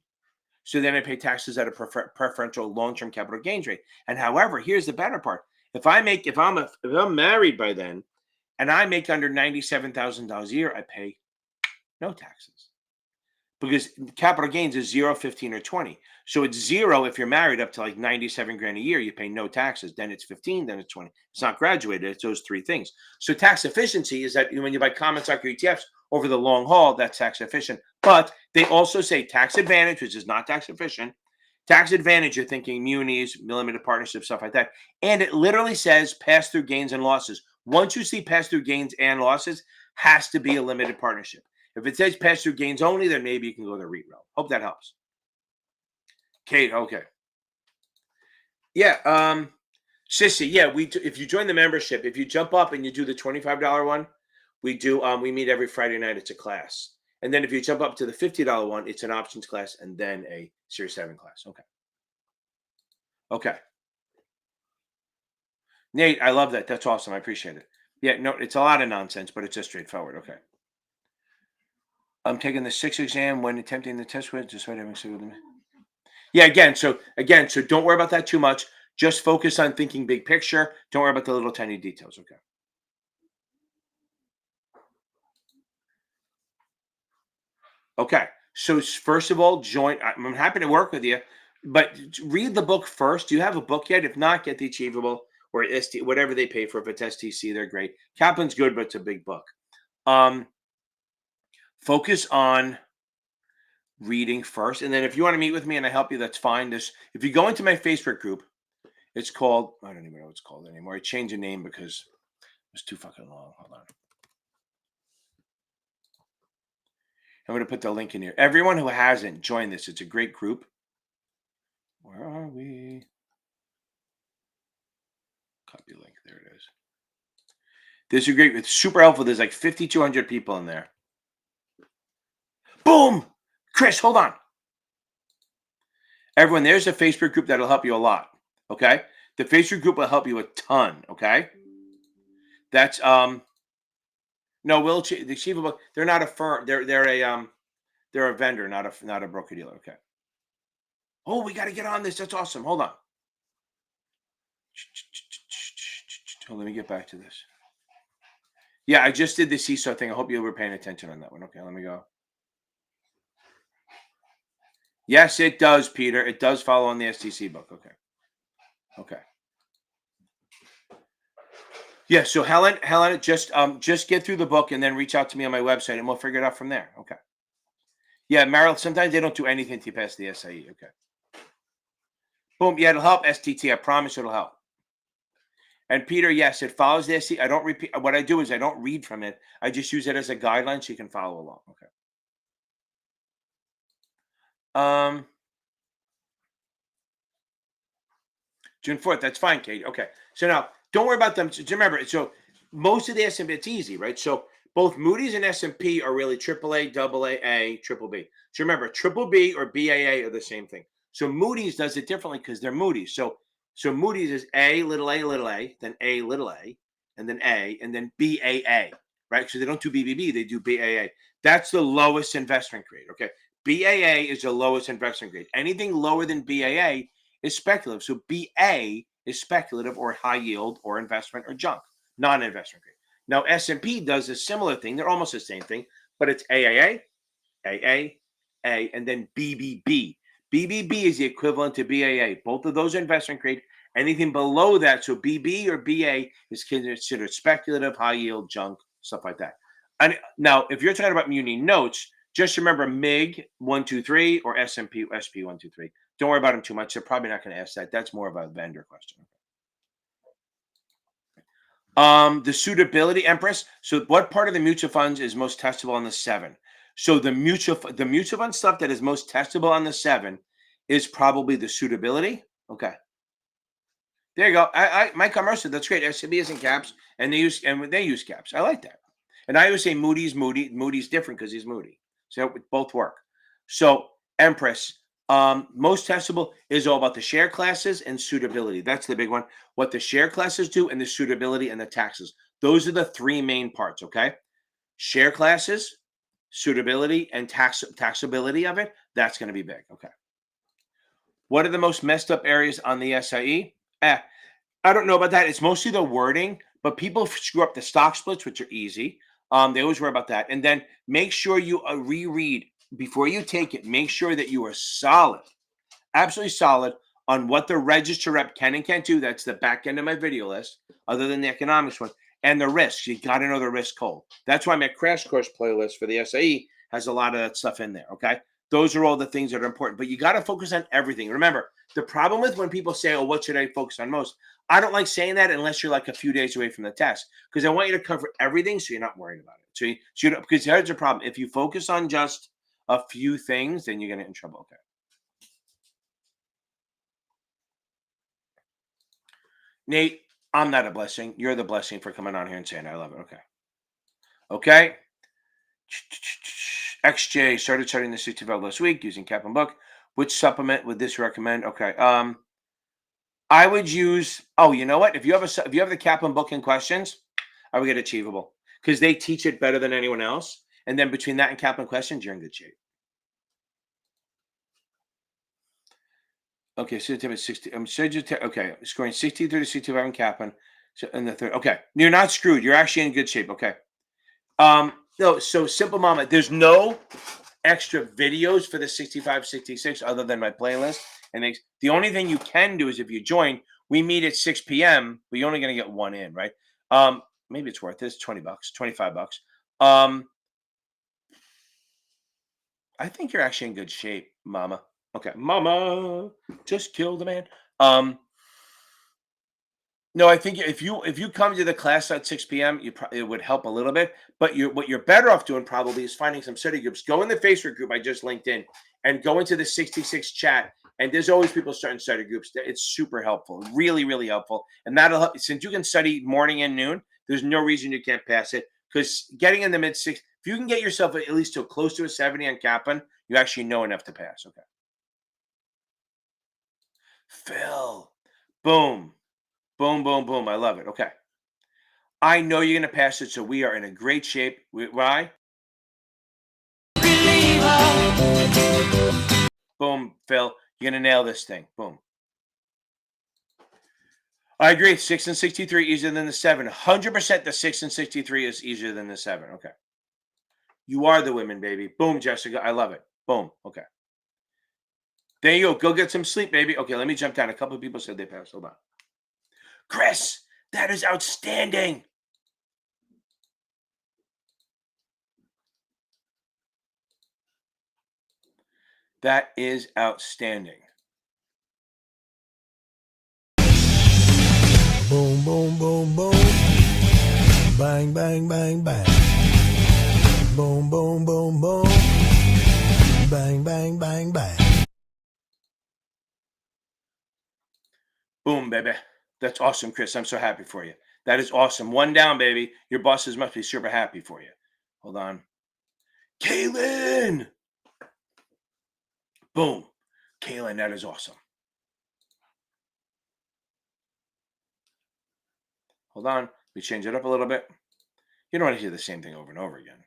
So then I pay taxes at a preferential long-term capital gains rate. And however, here's the better part. If I'm married by then and I make under $97,000 a year, I pay no taxes, because capital gains is 0, 15, or 20. So it's 0 if you're married up to like 97 grand a year, you pay no taxes. Then it's 15, then it's 20. It's not graduated. It's those three things. So tax efficiency is that when you buy common stock or ETFs over the long haul, that's tax efficient. But they also say tax advantage, which is not tax efficient. Tax advantage, you're thinking munis, limited partnerships, stuff like that. And it literally says pass through gains and losses. Once you see pass through gains and losses, has to be a limited partnership. If it says pass through gains only, then maybe you can go the REIT route. Hope that helps. Kate, okay. Yeah, Sissy, yeah, if you join the membership, if you jump up and you do the $25 one, We do. We meet every Friday night. It's a class, and then if you jump up to the $50 one, it's an options class and then a Series 7 class. Okay. Okay. Nate, I love that. That's awesome. I appreciate it. Yeah, no, it's a lot of nonsense, but it's just straightforward. Okay. I'm taking the sixth exam when attempting the test with just having single. Yeah, so don't worry about that too much. Just focus on thinking big picture. Don't worry about the little tiny details. Okay. Okay. So first of all, join. I'm happy to work with you, but read the book first. Do you have a book yet? If not, get the Achievable or ST, whatever they pay for. If it's STC, they're great. Kaplan's good, but it's a big book. Um, Focus on reading first, and then if you want to meet with me and I help you, that's fine. This, if you go into my Facebook group, it's called. I don't even know what it's called anymore. I changed the name because it was too fucking long. Hold on. I'm going to put the link in here. Everyone who hasn't joined this, it's a great group. Where are we? Copy link. There it is. This is great. It's super helpful. There's like 5,200 people in there. Boom! Chris, hold on. Everyone, there's a Facebook group that'll help you a lot. Okay? The Facebook group will help you a ton. Okay? That's no, the Achievable. They're not a firm. They're a vendor, not a broker dealer. Okay. Oh, we got to get on this. That's awesome. Hold on. Oh, let me get back to this. Yeah, I just did the seesaw thing. I hope you were paying attention on that one. Okay, let me go. Yes, it does, Peter. It does follow on the STC book. Okay. Okay. Yeah. So Helen, just get through the book and then reach out to me on my website, and we'll figure it out from there. Okay. Yeah, Meryl. Sometimes they don't do anything to pass the SIE. Okay. Boom. Yeah, it'll help STT. I promise it'll help. And Peter, yes, it follows the SE. I don't repeat. What I do is I don't read from it. I just use it as a guideline so you can follow along. Okay. June 4th. That's fine, Kate. Okay. So now don't worry about them. So remember, so most of the S&P, it's easy, right? So both Moody's and S&P are really AAA, AA, triple B. So remember, triple B or BAA are the same thing. So Moody's does it differently because they're Moody's. So Moody's is A, little a, then A, little a, and then BAA, right? So they don't do BBB, they do BAA. That's the lowest investment grade, okay? BAA is the lowest investment grade. Anything lower than BAA is speculative. So BA is speculative or high yield or investment or junk, non-investment grade. Now S&P does a similar thing. They're almost the same thing, but it's AAA, AA, A, and then BBB. BBB is the equivalent to BAA. Both of those are investment grade. Anything below that, so BB or BA, is considered speculative, high yield, junk, stuff like that. And now, if you're talking about muni notes, just remember MIG 123 or S&P SP 123. Don't worry about them too much. They're probably not going to ask that. That's more of a vendor question. The suitability, Empress. So what part of the mutual funds is most testable on the 7? So the mutual fund stuff that is most testable on the 7 is probably the suitability. Okay. There you go. Mike Mercer, that's great. SCB is in caps and they use caps. I like that. And I always say Moody's different because he's Moody. So both work. So Empress, most testable is all about the share classes and suitability. That's the big one. What the share classes do and the suitability and the taxes. Those are the three main parts. Okay. Share classes, suitability, and taxability of it. That's going to be big. Okay. What are the most messed up areas on the SIE? I don't know about that. It's mostly the wording, but people screw up the stock splits, which are easy. They always worry about that. And then make sure you reread before you take it. Make sure that you are solid, absolutely solid on what the register rep can and can't do. That's the back end of my video list, other than the economics one. And the risks. You got to know the risk code. That's why my crash course playlist for the SIE has a lot of that stuff in there. Okay. Those are all the things that are important, but you got to focus on everything. Remember, the problem with when people say, oh, what should I focus on most? I don't like saying that unless you're like a few days away from the test, because I want you to cover everything so you're not worried about it. Because here's the problem. If you focus on just a few things, then you're going to get in trouble. Okay. Nate, I'm not a blessing. You're the blessing for coming on here and saying I love it. Okay. Okay. XJ started studying the 65 last week using Kaplan book. Which supplement would this recommend? Okay. I would use. Oh, you know what? If you have the Kaplan book in questions, I would get Achievable because they teach it better than anyone else. And then between that and Kaplan questions, you're in good shape. Okay, so 60. Okay, scoring 63 to 65 in Kaplan. So in the third. Okay, you're not screwed. You're actually in good shape. Okay. No. So Simple Mama. There's no extra videos for the 65, 66 other than my playlist. And the only thing you can do is if you join, we meet at 6 p.m., but you're only going to get one in, right? Maybe it's worth this $20, $25. I think you're actually in good shape, Mama. Okay, Mama, just kill the man. No, I think if you come to the class at 6 p.m., it would help a little bit. But what you're better off doing probably is finding some study groups. Go in the Facebook group I just linked in, and go into the 66 chat. And there's always people starting study groups. It's super helpful, really, really helpful. And that'll help. Since you can study morning and noon, there's no reason you can't pass it. Because getting in the mid six, if you can get yourself at least to close to a 70 on Kaplan, you actually know enough to pass. Okay. Phil, boom. Boom, boom, boom. I love it. Okay. I know you're going to pass it, so we are in a great shape. Why? Boom, Phil. You're going to nail this thing. Boom. I agree. 6 and 63 easier than the 7. 100% the 6 and 63 is easier than the 7. Okay. You are the women, baby. Boom, Jessica. I love it. Boom. Okay. There you go. Go get some sleep, baby. Okay, let me jump down. A couple of people said they passed. Hold on. Chris, that is outstanding. That is outstanding. Boom, boom, boom, boom. Bang, bang, bang, bang. Boom, boom, boom, boom. Bang, bang, bang, bang. Boom, baby. That's awesome, Chris. I'm so happy for you. That is awesome. One down, baby. Your bosses must be super happy for you. Hold on. Kaylin! Boom. Kaylin, that is awesome. Hold on. We change it up a little bit. You don't want to hear the same thing over and over again.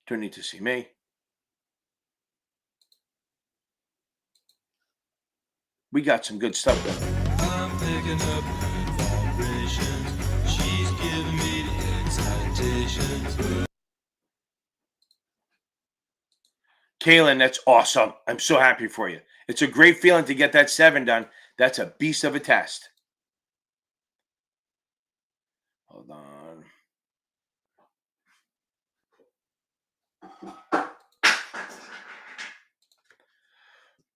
Don't need to see me. We got some good stuff going. I'm picking up vibrations. She's giving me the excitations. Kaylin, that's awesome. I'm so happy for you. It's a great feeling to get that 7 done. That's a beast of a test. Hold on.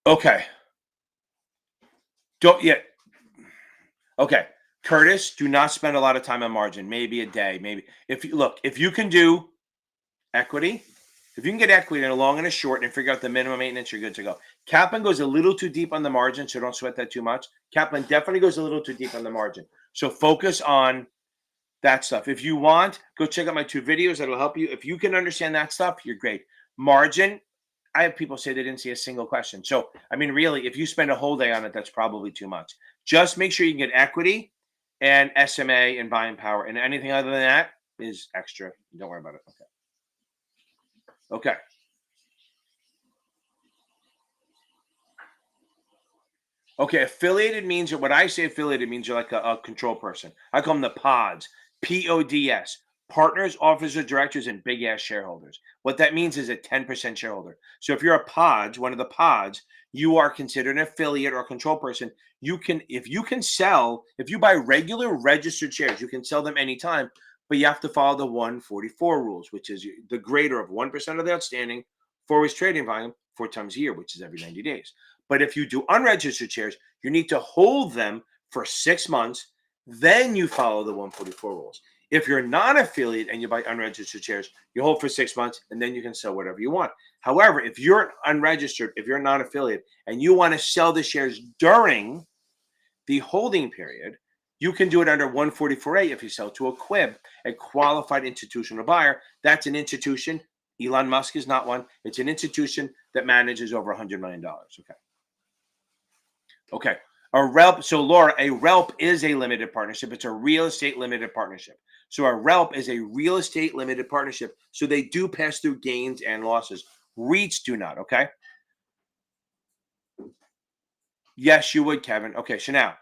Okay. Don't yet. Okay. Curtis, do not spend a lot of time on margin. Maybe a day. Maybe if you can do equity, if you can get equity in a long and a short and figure out the minimum maintenance, you're good to go. Kaplan goes a little too deep on the margin, so don't sweat that too much. Kaplan definitely goes a little too deep on the margin. So focus on that stuff. If you want, go check out my 2 videos. That'll help you. If you can understand that stuff, you're great. Margin, I have people say they didn't see a single question. So, I mean, really, if you spend a whole day on it, that's probably too much. Just make sure you can get equity and SMA and buying power. And anything other than that is extra. Don't worry about it. Okay. Okay. Okay, affiliated means what I say affiliated means you're like a control person. I call them the pods, PODS, partners, officers, directors, and big ass shareholders. What that means is a 10% shareholder. So if you're a pods, one of the pods, you are considered an affiliate or a control person. If you buy regular registered shares, you can sell them anytime, but you have to follow the 144 rules, which is the greater of 1% of the outstanding, 4 weeks trading volume, 4 times a year, which is every 90 days. But if you do unregistered shares, you need to hold them for 6 months. Then you follow the 144 rules. If you're non-affiliate and you buy unregistered shares, you hold for 6 months and then you can sell whatever you want. However, if you're unregistered, if you're a non-affiliate and you want to sell the shares during the holding period, you can do it under 144A if you sell to a QIB, a qualified institutional buyer. That's an institution. Elon Musk is not one. It's an institution that manages over $100 million. Okay. Okay. A RELP. So, Laura, a RELP is a limited partnership. It's a real estate limited partnership. So, a RELP is a real estate limited partnership. So, they do pass through gains and losses. REITs do not. Okay. Yes, you would, Kevin. Okay. So, now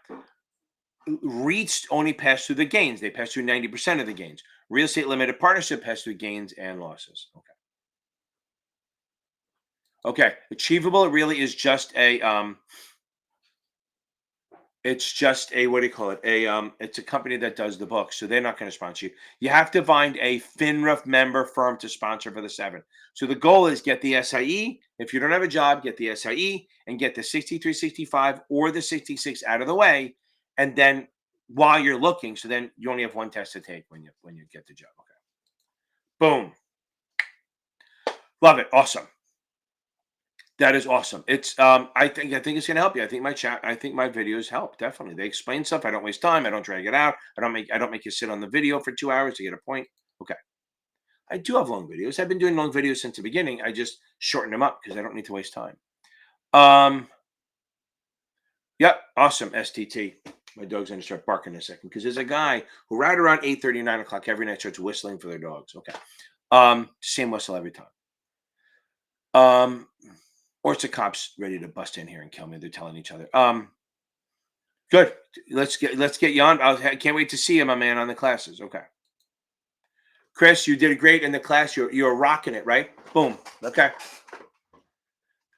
REITs only pass through the gains. They pass through 90% of the gains. Real estate limited partnership pass through gains and losses. Okay. Okay. Achievable really is just a it's just a, what do you call it? It's a company that does the book, so they're not going to sponsor you. You have to find a FINRA member firm to sponsor for the 7. So the goal is get the SIE. If you don't have a job, get the SIE and get the 63, 65 or the 66 out of the way, and then while you're looking, so then you only have one test to take when you get the job. Okay. Boom. Love it. Awesome. That is awesome. It's I think it's gonna help you. I think my videos help. Definitely. They explain stuff. I don't waste time. I don't drag it out. I don't make you sit on the video for 2 hours to get a point. Okay. I do have long videos. I've been doing long videos since the beginning. I just shorten them up because I don't need to waste time. Yep, awesome. STT. My dog's gonna start barking in a second because there's a guy who right around 8:30, 9 o'clock every night starts whistling for their dogs. Okay. Same whistle every time. Or it's the cops ready to bust in here and kill me. They're telling each other. Good. Let's get you on. I can't wait to see you, my man, on the classes. Okay. Chris, you did great in the class. You're rocking it, right? Boom. Okay.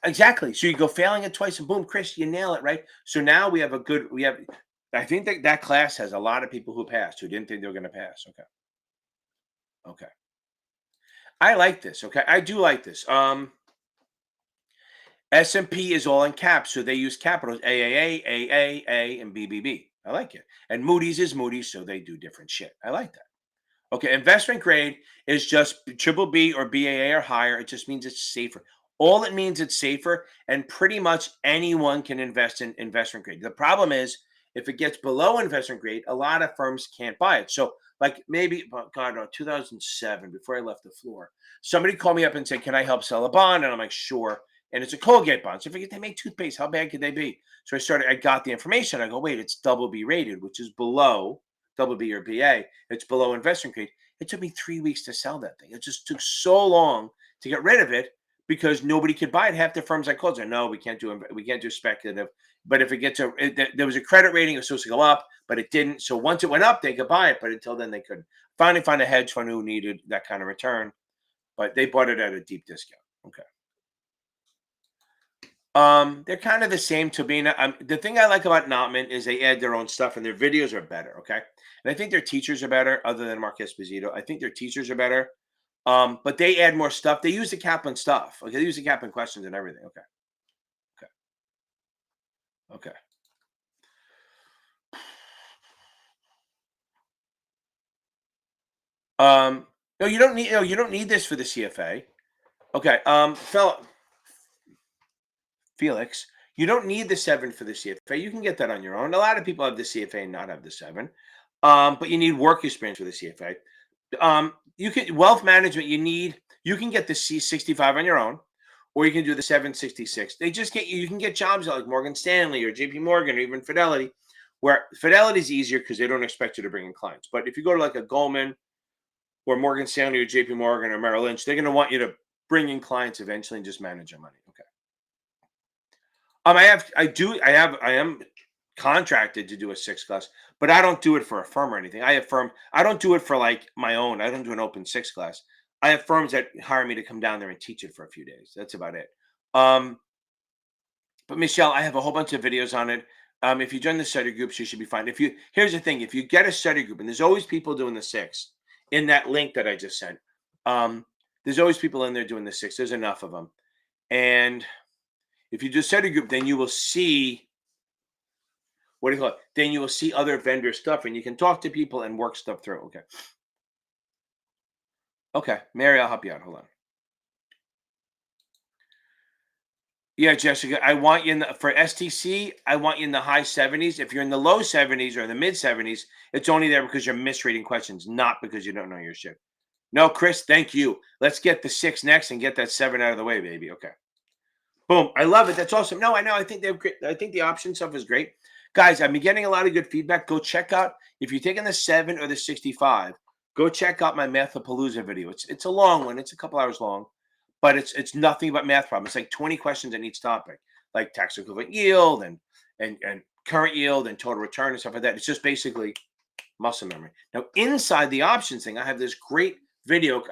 Exactly. So you go failing it twice and boom, Chris, you nail it, right? So now I think that class has a lot of people who passed who didn't think they were going to pass. Okay. Okay. I like this. Okay. I do like this. S&P is all in caps, so they use capitals AAA, AA, and BBB. I like it. And Moody's is Moody's, so they do different shit. I like that. Okay, investment grade is just triple B or BAA or higher. It just means it's safer. All it means it's safer, and pretty much anyone can invest in investment grade. The problem is if it gets below investment grade, a lot of firms can't buy it. So, like maybe, God, no, 2007, before I left the floor, somebody called me up and said, "Can I help sell a bond?" And I'm like, "Sure." And it's a Colgate bond. So, if they make toothpaste, how bad could they be? So I got the information. I go, wait, it's double B rated, which is below double B or BA. It's below investment grade. It took me 3 weeks to sell that thing. It just took so long to get rid of it because nobody could buy it. Half the firms I called said, "No, we can't do speculative." But if it gets there was a credit rating, it was supposed to go up, but it didn't. So once it went up, they could buy it, but until then they couldn't. Finally, find a hedge fund who needed that kind of return, but they bought it at a deep discount. Okay. They're kind of the same. Tobina. The thing I like about Notman is they add their own stuff, and their videos are better. Okay, and I think their teachers are better, other than Mark Esposito. I think their teachers are better. But they add more stuff. They use the Kaplan stuff. Okay, they use the Kaplan questions and everything. Okay, okay, okay. No, you don't need. No, you don't need this for the CFA. Okay, Felix, you don't need the 7 for the CFA. You can get that on your own. A lot of people have the CFA and not have the 7. But you need work experience for the CFA. You can wealth management. You can get the C65 on your own, or you can do the 766. They just get you. You can get jobs like Morgan Stanley or JP Morgan or even Fidelity, where Fidelity is easier because they don't expect you to bring in clients. But if you go to like a Goldman or Morgan Stanley or JP Morgan or Merrill Lynch, they're going to want you to bring in clients eventually and just manage your money. Okay. I am contracted to do a 6 class, but I don't do it for a firm or anything. I don't do it for like my own. I don't do an open 6 class. I have firms that hire me to come down there and teach it for a few days. That's about it. But Michelle, I have a whole bunch of videos on it. If you join the study groups, you should be fine. Here's the thing, if you get a study group, and there's always people doing the 6 in that link that I just sent. There's always people in there doing the 6. There's enough of them. And if you do a study group, then you will see, what do you call it? Then you will see other vendor stuff and you can talk to people and work stuff through. Okay. Okay, Mary, I'll help you out. Hold on. Yeah, Jessica, I want you in the, for STC, I want you in the high 70s. If you're in the low 70s or the mid 70s, it's only there because you're misreading questions, not because you don't know your shit. No, Chris, thank you. Let's get the 6 next and get that 7 out of the way, baby. Okay. Boom. I love it. That's awesome. No, I know. I think they have great. I think the option stuff is great. Guys, I've been getting a lot of good feedback. Go check out, if you're taking the 7 or the 65, go check out my Mathapalooza video. It's a long one. It's a couple hours long, but it's nothing but math problems. It's like 20 questions on each topic, like tax equivalent yield and current yield and total return and stuff like that. It's just basically muscle memory. Now, inside the options thing, I have this great video.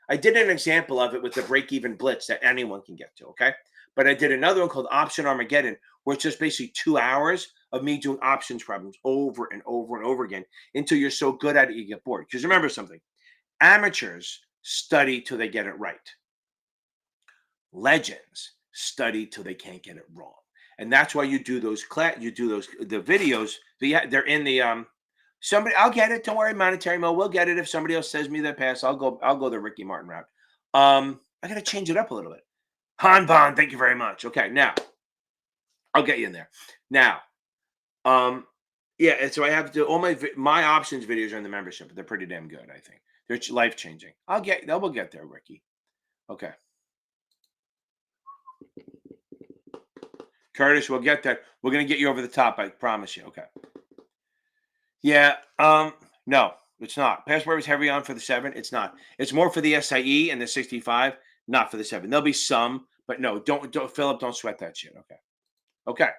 I did an example of it with the break-even blitz that anyone can get to, okay? But I did another one called Option Armageddon, where it's just basically 2 hours of me doing options problems over and over and over again until you're so good at it you get bored. Because remember something, amateurs study till they get it right. Legends study till they can't get it wrong. And that's why you do those the videos. They're in the somebody, I'll get it. Don't worry, Monetary Mo. We'll get it. If somebody else says me that pass, I'll go the Ricky Martin route. I gotta change it up a little bit. Han Bon, thank you very much. Okay, now I'll get you in there. Now, yeah, and so I have to do all my options videos are in the membership, but they're pretty damn good, I think. They're life changing. We'll get there, Ricky. Okay. Curtis, we'll get there. We're gonna get you over the top, I promise you. Okay. Yeah, no, it's not. Passport was heavy on for the 7. It's not. It's more for the SIE and the 65, not for the 7. There'll be some, but no, don't Philip, don't sweat that shit. Okay. Okay.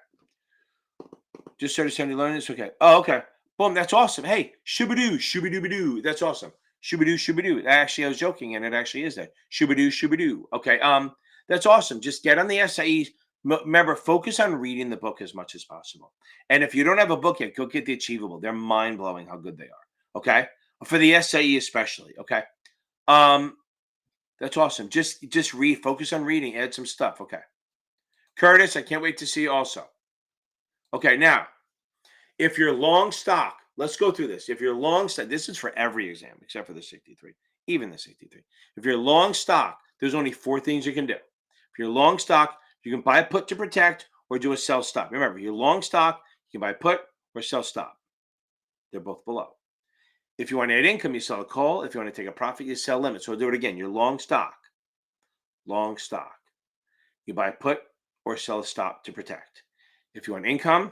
Just started sending learning. Okay. Oh, okay. Boom. That's awesome. Hey, shoo-ba-doo, shoo-ba-doo-ba-doo. That's awesome. Shoo-ba-doo, shoo-ba-doo. Actually, I was joking, and it actually is that. Shoo-ba-doo, shoo-ba-doo. Okay. That's awesome. Just get on the SIEs. Remember, focus on reading the book as much as possible. And if you don't have a book yet, go get the Achievable. They're mind-blowing how good they are. Okay. For the SIE especially. Okay. That's awesome. Just read. Focus on reading. Add some stuff. Okay. Curtis, I can't wait to see you also. Okay, now, if you're long stock, let's go through this. If you're long stock, this is for every exam except for the 63, even the 63. If you're long stock, there's only 4 things you can do. If you're long stock, you can buy a put to protect or do a sell stop. Remember, you're long stock, you can buy put or sell stop. They're both below. If you want to add income, you sell a call. If you want to take a profit, you sell limit. So I'll do it again. You're long stock. Long stock. You buy a put or sell a stop to protect. If you want income,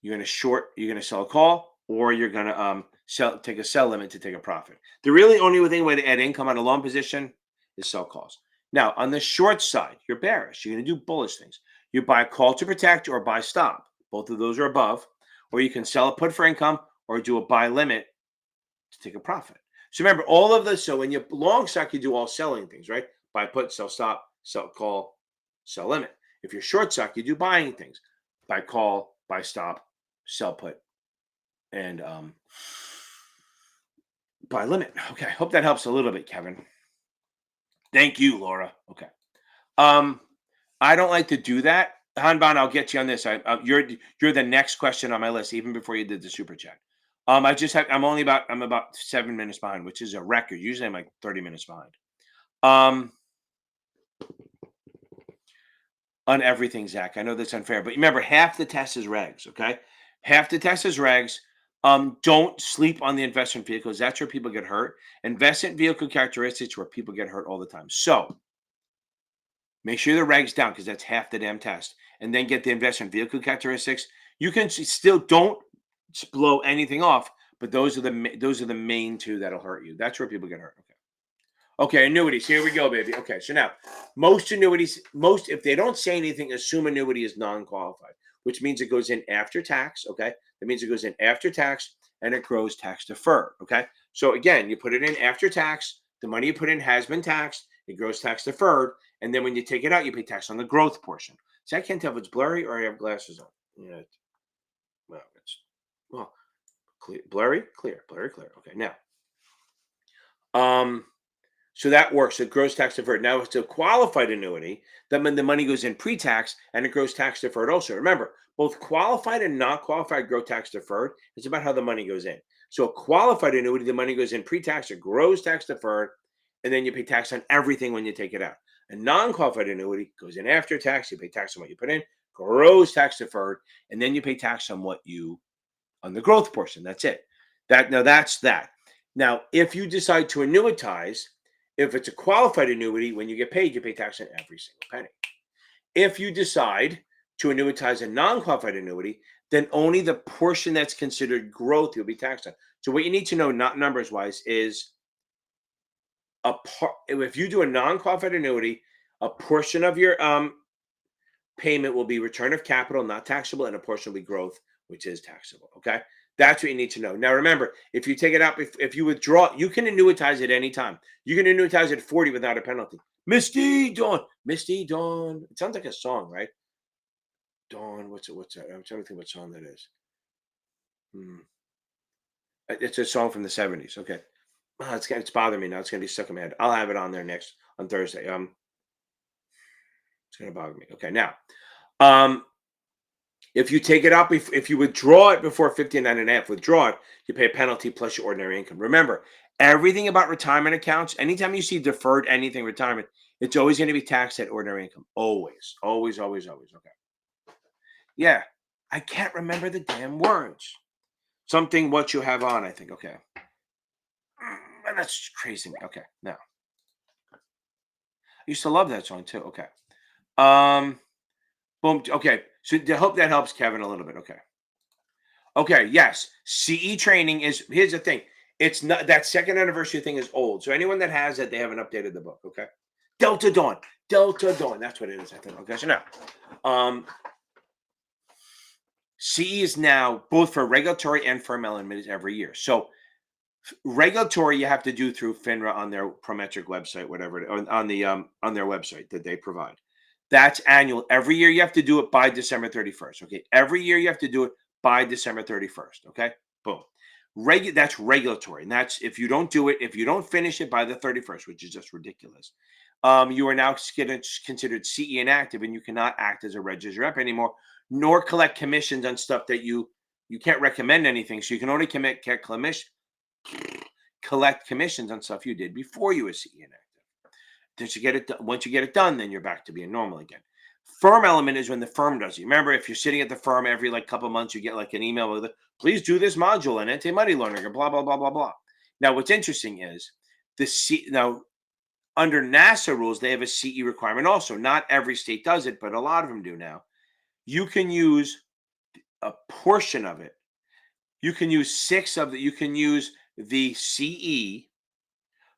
you're going to sell a call, or you're going to take a sell limit to take a profit. The really only way to add income on a long position is sell calls. Now, on the short side, you're bearish. You're going to do bullish things. You buy a call to protect or buy stop. Both of those are above. Or you can sell a put for income or do a buy limit to take a profit. So remember, all of this. So when you long stock, you do all selling things, right? Buy put, sell stop, sell call, sell limit. If you're short stock, you do buying things. Buy call, buy stop, sell put, and buy limit. Okay, hope that helps a little bit, Kevin. Thank you, Laura. Okay. I don't like to do that. Hanban, I'll get you on this. You're the next question on my list, even before you did the super chat. I'm about 7 minutes behind, which is a record. Usually I'm like 30 minutes behind. On everything, Zach. I know that's unfair, but remember, half the test is regs, okay? Half the test is regs. Don't sleep on the investment vehicles. That's where people get hurt. Investment vehicle characteristics where people get hurt all the time. So make sure the regs down because that's half the damn test. And then get the investment vehicle characteristics. You can still don't blow anything off, but those are the main 2 that'll hurt you. That's where people get hurt. Okay. Okay, annuities. Here we go, baby. Okay, so now most annuities, if they don't say anything, assume annuity is non-qualified, which means it goes in after tax. Okay, that means it goes in after tax and it grows tax deferred. Okay, so again, you put it in after tax. The money you put in has been taxed. It grows tax deferred, and then when you take it out, you pay tax on the growth portion. So I can't tell if it's blurry or I have glasses on. Yeah, clear, blurry, clear, blurry, clear. Okay, now, so that works. It grows tax deferred. Now it's a qualified annuity. Then the money goes in pre-tax and it grows tax deferred also. Remember, both qualified and not qualified grow tax deferred. It's about how the money goes in. So a qualified annuity, the money goes in pre-tax, it grows tax deferred, and then you pay tax on everything when you take it out. A non-qualified annuity goes in after tax. You pay tax on what you put in, grows tax deferred, and then you pay tax on on the growth portion. That's it. That's that. Now, if you decide to annuitize, if it's a qualified annuity, when you get paid, you pay tax on every single penny. If you decide to annuitize a non-qualified annuity, then only the portion that's considered growth you'll be taxed on. So what you need to know, not numbers wise, is if you do a non-qualified annuity, a portion of your payment will be return of capital, not taxable, and a portion will be growth, which is taxable. Okay, that's what you need to know. Now, remember, if you take it out, if you withdraw, you can annuitize it anytime. You can annuitize it 40 without a penalty. Misty Dawn, Misty Dawn. It sounds like a song, right? Dawn. What's that? I'm trying to think what song that is. It's a song from the 70s. Okay. Oh, it's bothering me now. It's gonna be stuck in my head. I'll have it on there next on Thursday. It's gonna bother me. Okay, now, if you take it up, if you withdraw it before 59.5, withdraw it, you pay a penalty plus your ordinary income. Remember, everything about retirement accounts, anytime you see deferred anything retirement, it's always going to be taxed at ordinary income. Always, always, always, always. Okay. Yeah, I can't remember the damn words. Something what you have on, I think. Okay. That's crazy. Okay, now. I used to love that song too. Okay. Boom. Okay. So I hope that helps Kevin a little bit. Okay. Okay. Yes. CE training is, here's the thing. It's not, that second anniversary thing is old. So anyone that has it, they haven't updated the book. Okay. Delta Dawn. Delta Dawn. That's what it is, I think. Okay. So now, CE is now both for regulatory and firm elements every year. So regulatory you have to do through FINRA on their Prometric website, whatever, on their website that they provide. That's annual. Every year you have to do it by December 31st. Okay. Every year you have to do it by December 31st. Okay. Boom. That's regulatory. And that's if you don't do it, if you don't finish it by the 31st, which is just ridiculous, you are now considered CE inactive and you cannot act as a registered rep anymore, nor collect commissions on stuff that you can't recommend anything. So you can only collect commissions on stuff you did before you were CE inactive. Once you get it done, then you're back to being normal again. Firm element is when the firm does it. Remember, if you're sitting at the firm every couple of months, you get like an email with, please do this module and anti-money laundering or blah, blah, blah, blah, blah. Now, what's interesting is now under NASA rules, they have a CE requirement also. Not every state does it, but a lot of them do now. You can use a portion of it. You can use you can use the CE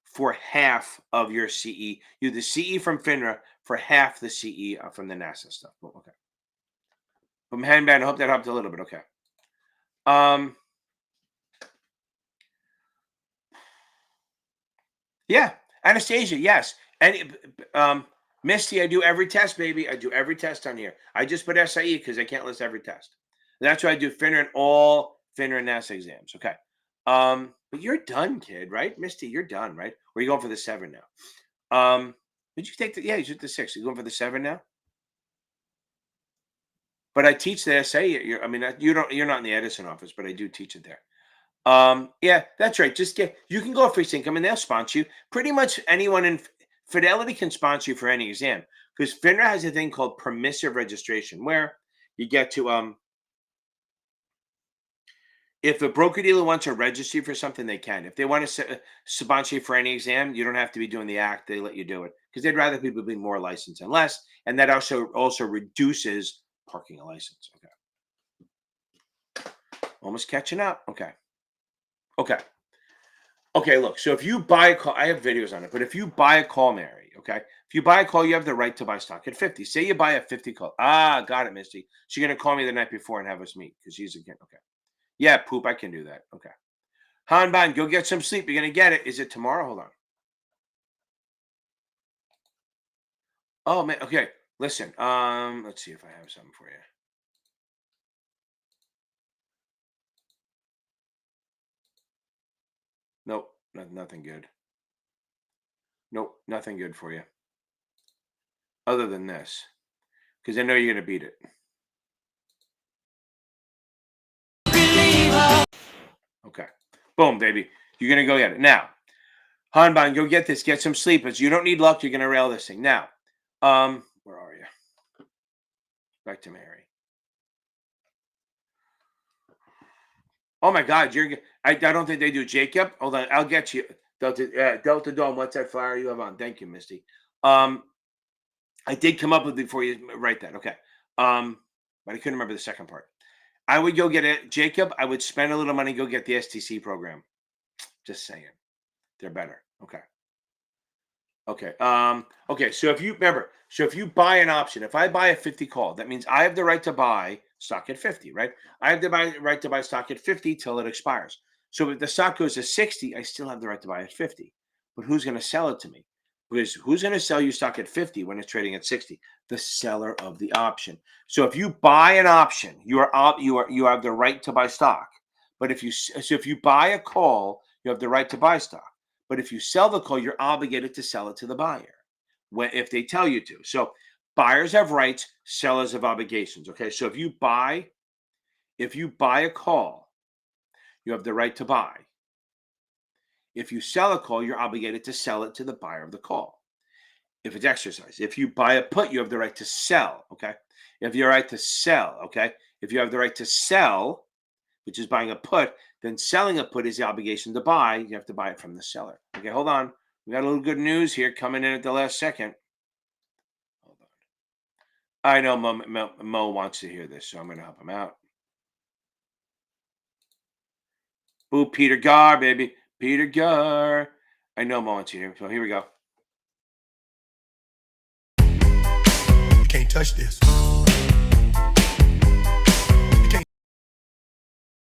for half of your CE. You the CE from FINRA for half the CE from the NASA stuff. Oh, okay. From handband, I hope that helped a little bit. Okay. Yeah, Anastasia. Yes, and Misty, I do every test, baby. I do every test on here. I just put SIE because I can't list every test. That's why I do FINRA and all FINRA and NASA exams. Okay. But you're done, kid, right? Misty, you're done, right? Or are you going for the 7 now? Did you take you took the 6. You're going for the 7 now? But I teach the SIE. You're not in the Edison office, but I do teach it there. Yeah, that's right. You can go fixed income and they'll sponsor you. Pretty much anyone in Fidelity can sponsor you for any exam because FINRA has a thing called permissive registration where you get to, if a broker dealer wants to register you for something, they can. If they want to sponsor you for any exam, you don't have to be doing the act. They let you do it because they'd rather people be more licensed and less. And that also reduces parking a license. Okay. Almost catching up. Okay. Okay, look. So if you buy a call, I have videos on it, but if you buy a call, Mary, okay? If you buy a call, you have the right to buy stock at 50. Say you buy a 50 call. Got it, Misty. She's going to call me the night before and have us meet because she's again. Okay. Yeah, poop, I can do that. Okay. Hanban, go get some sleep. You're going to get it. Is it tomorrow? Hold on. Oh, man. Okay. Listen, let's see if I have something for you. Nope, nothing good. Nope, nothing good for you. Other than this, because I know you're going to beat it. Okay. Boom, baby. You're going to go get it. Now, Hanban, go get this. Get some sleep. You don't need luck. You're going to rail this thing. Now, where are you? Back to Mary. Oh my God, I don't think they do. Jacob, hold on. I'll get you. Delta Dome. What's that flyer you have on? Thank you, Misty. I did come up with it before you write that. Okay. But I couldn't remember the second part. I would go get it. Jacob, I would spend a little money, go get the STC program. Just saying. They're better. Okay. Okay. Okay. So if you buy an option, if I buy a 50 call, that means I have the right to buy stock at 50, right? I have the right to buy stock at 50 till it expires. So if the stock goes to 60, I still have the right to buy at 50. But who's going to sell it to me? Because who's going to sell you stock at 50 when it's trading at 60? The seller of the option. So if you buy an option, you have the right to buy stock. But if you buy a call, you have the right to buy stock. But if you sell the call, you're obligated to sell it to the buyer if they tell you to. So buyers have rights, sellers have obligations. Okay. So if you buy a call, you have the right to buy. If you sell a call, you're obligated to sell it to the buyer of the call. If it's exercised. If you buy a put, you have the right to sell. Okay. If you have the right to sell, okay. If you have the right to sell, which is buying a put, then selling a put is the obligation to buy. You have to buy it from the seller. Okay, hold on. We got a little good news here coming in at the last second. Hold on. I know Mo wants to hear this, so I'm going to help him out. Ooh, Peter Gar, baby. Peter Gar. I know Mo wants to hear. So here we go. You can't touch this.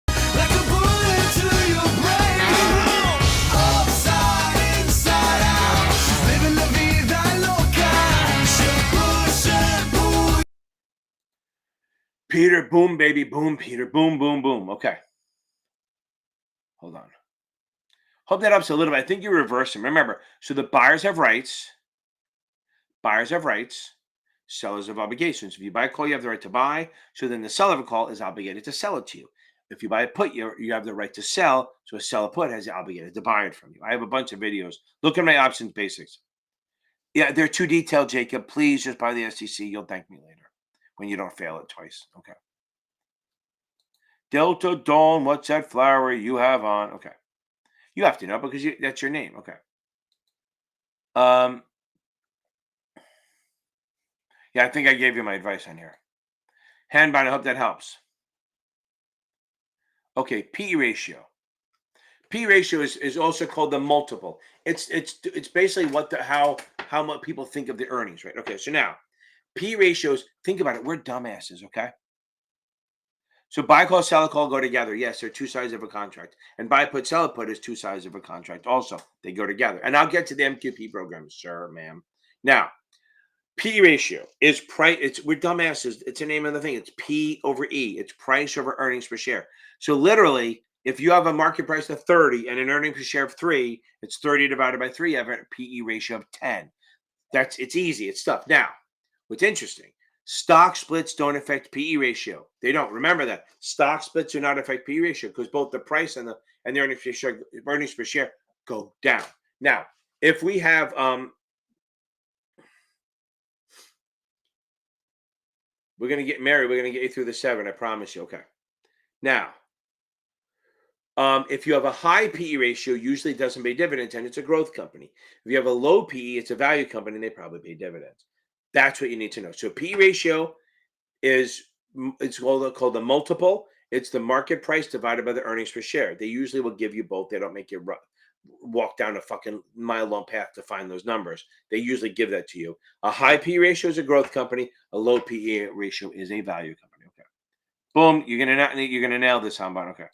Like a bullet to your brain. Upside, inside out. Living la vida loca. Push. Peter, boom, baby, boom, Peter, boom, boom, boom. Okay. Hold on. Hope that helps a little bit. I think you reverse them. Remember, so the buyers have rights. Buyers have rights. Sellers have obligations. If you buy a call, you have the right to buy. So then the seller of a call is obligated to sell it to you. If you buy a put, you have the right to sell. So a seller put has the obligated to buy it from you. I have a bunch of videos. Look at my options basics. Yeah, they're too detailed, Jacob. Please just buy the STC. You'll thank me later when you don't fail it twice. Okay. Delta Dawn, what's that flower you have on? Okay. You have to know because that's your name. Okay. Yeah, I think I gave you my advice on here. Handbind, I hope that helps. Okay, P ratio. P ratio is also called the multiple. It's basically how much people think of the earnings, right? Okay, so now P ratios, think about it. We're dumbasses, okay? So buy call, sell call go together. Yes, they're two sides of a contract. And buy put, sell put is two sides of a contract. Also, they go together. And I'll get to the MQP program, sir, ma'am. Now, P ratio is price. We're dumbasses. It's the name of the thing. It's P over E. It's price over earnings per share. So literally, if you have a market price of 30 and an earnings per share of 3, it's 30 divided by 3. You have a PE ratio of 10. It's easy. It's stuff. Now, what's interesting, stock splits don't affect PE ratio. They don't. Remember that. Stock splits do not affect PE ratio because both the price and the earnings per share go down. Now, if we have we're going to get married. We're going to get you through the 7. I promise you. Okay. Now, if you have a high PE ratio, usually it doesn't pay dividends, and it's a growth company. If you have a low PE, it's a value company, and they probably pay dividends. That's what you need to know. So PE ratio it's called the multiple. It's the market price divided by the earnings per share. They usually will give you both. They don't make you walk down a fucking mile-long path to find those numbers. They usually give that to you. A high PE ratio is a growth company. A low PE ratio is a value company. Okay. Boom. You're gonna nail this, Hanban. Okay.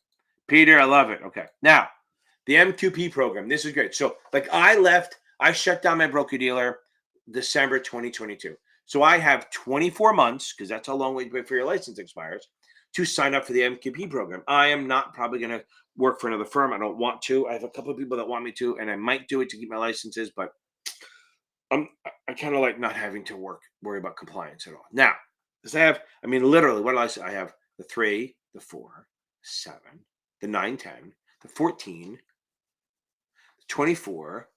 Peter, I love it. Okay. Now, the MQP program. This is great. So, like, I shut down my broker dealer December 2022. So I have 24 months, because that's how long wait before your license expires, to sign up for the MQP program. I am not probably going to work for another firm. I don't want to. I have a couple of people that want me to, and I might do it to keep my licenses, but I kind of like not having to worry about compliance at all. Now, because literally, what do I say? I have the 3, the 4, 7, the 9, 10, the 14, the 24,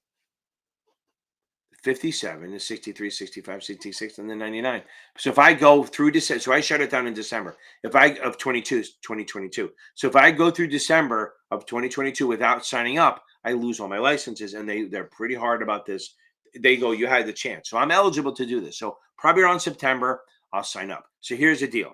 57 is 63, 65, 66, and then 99. So if I go through December, so I shut it down in December. If I of 2022. So if I go through December of 2022 without signing up, I lose all my licenses, and they're pretty hard about this. They go, you had the chance. So I'm eligible to do this. So probably around September, I'll sign up. So here's the deal.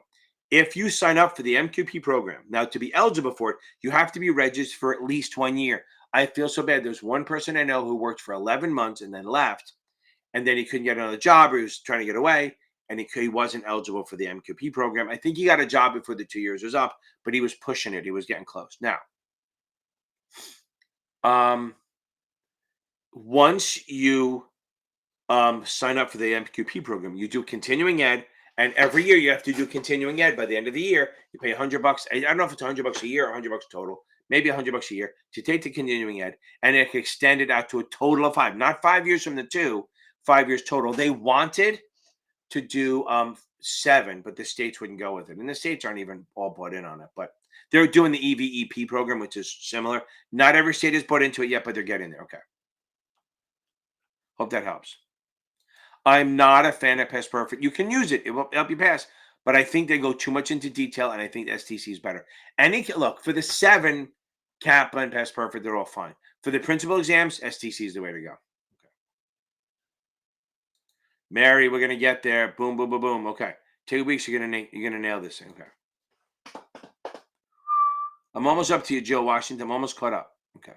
If you sign up for the MQP program, now to be eligible for it, you have to be registered for at least 1 year. I feel so bad. There's one person I know who worked for 11 months and then left, and then he couldn't get another job, or he was trying to get away, and he wasn't eligible for the MQP program. I think he got a job before the 2 years was up, but he was pushing it. He was getting close. Now, once you sign up for the MQP program, you do continuing ed, and every year you have to do continuing ed. By the end of the year, you pay $100. I don't know if it's $100 a year or $100 total, maybe $100 a year to take the continuing ed, and it extended out to a total of 5, not 5 years from the 2, 5 years total. They wanted to do 7, but the states wouldn't go with it, and the states aren't even all bought in on it. But they're doing the EVEP program, which is similar. Not every state is bought into it yet, but they're getting there. Okay, hope that helps. I'm not a fan of Past Perfect. You can use it; it will help you pass. But I think they go too much into detail, and I think STC is better. Look for the 7 CAPA and Past Perfect; they're all fine. For the principal exams, STC is the way to go. Okay. Mary, we're gonna get there. Boom, boom, boom, boom. Okay, 2 weeks. You're gonna nail this thing. Okay. I'm almost up to you, Joe Washington. I'm almost caught up. Okay.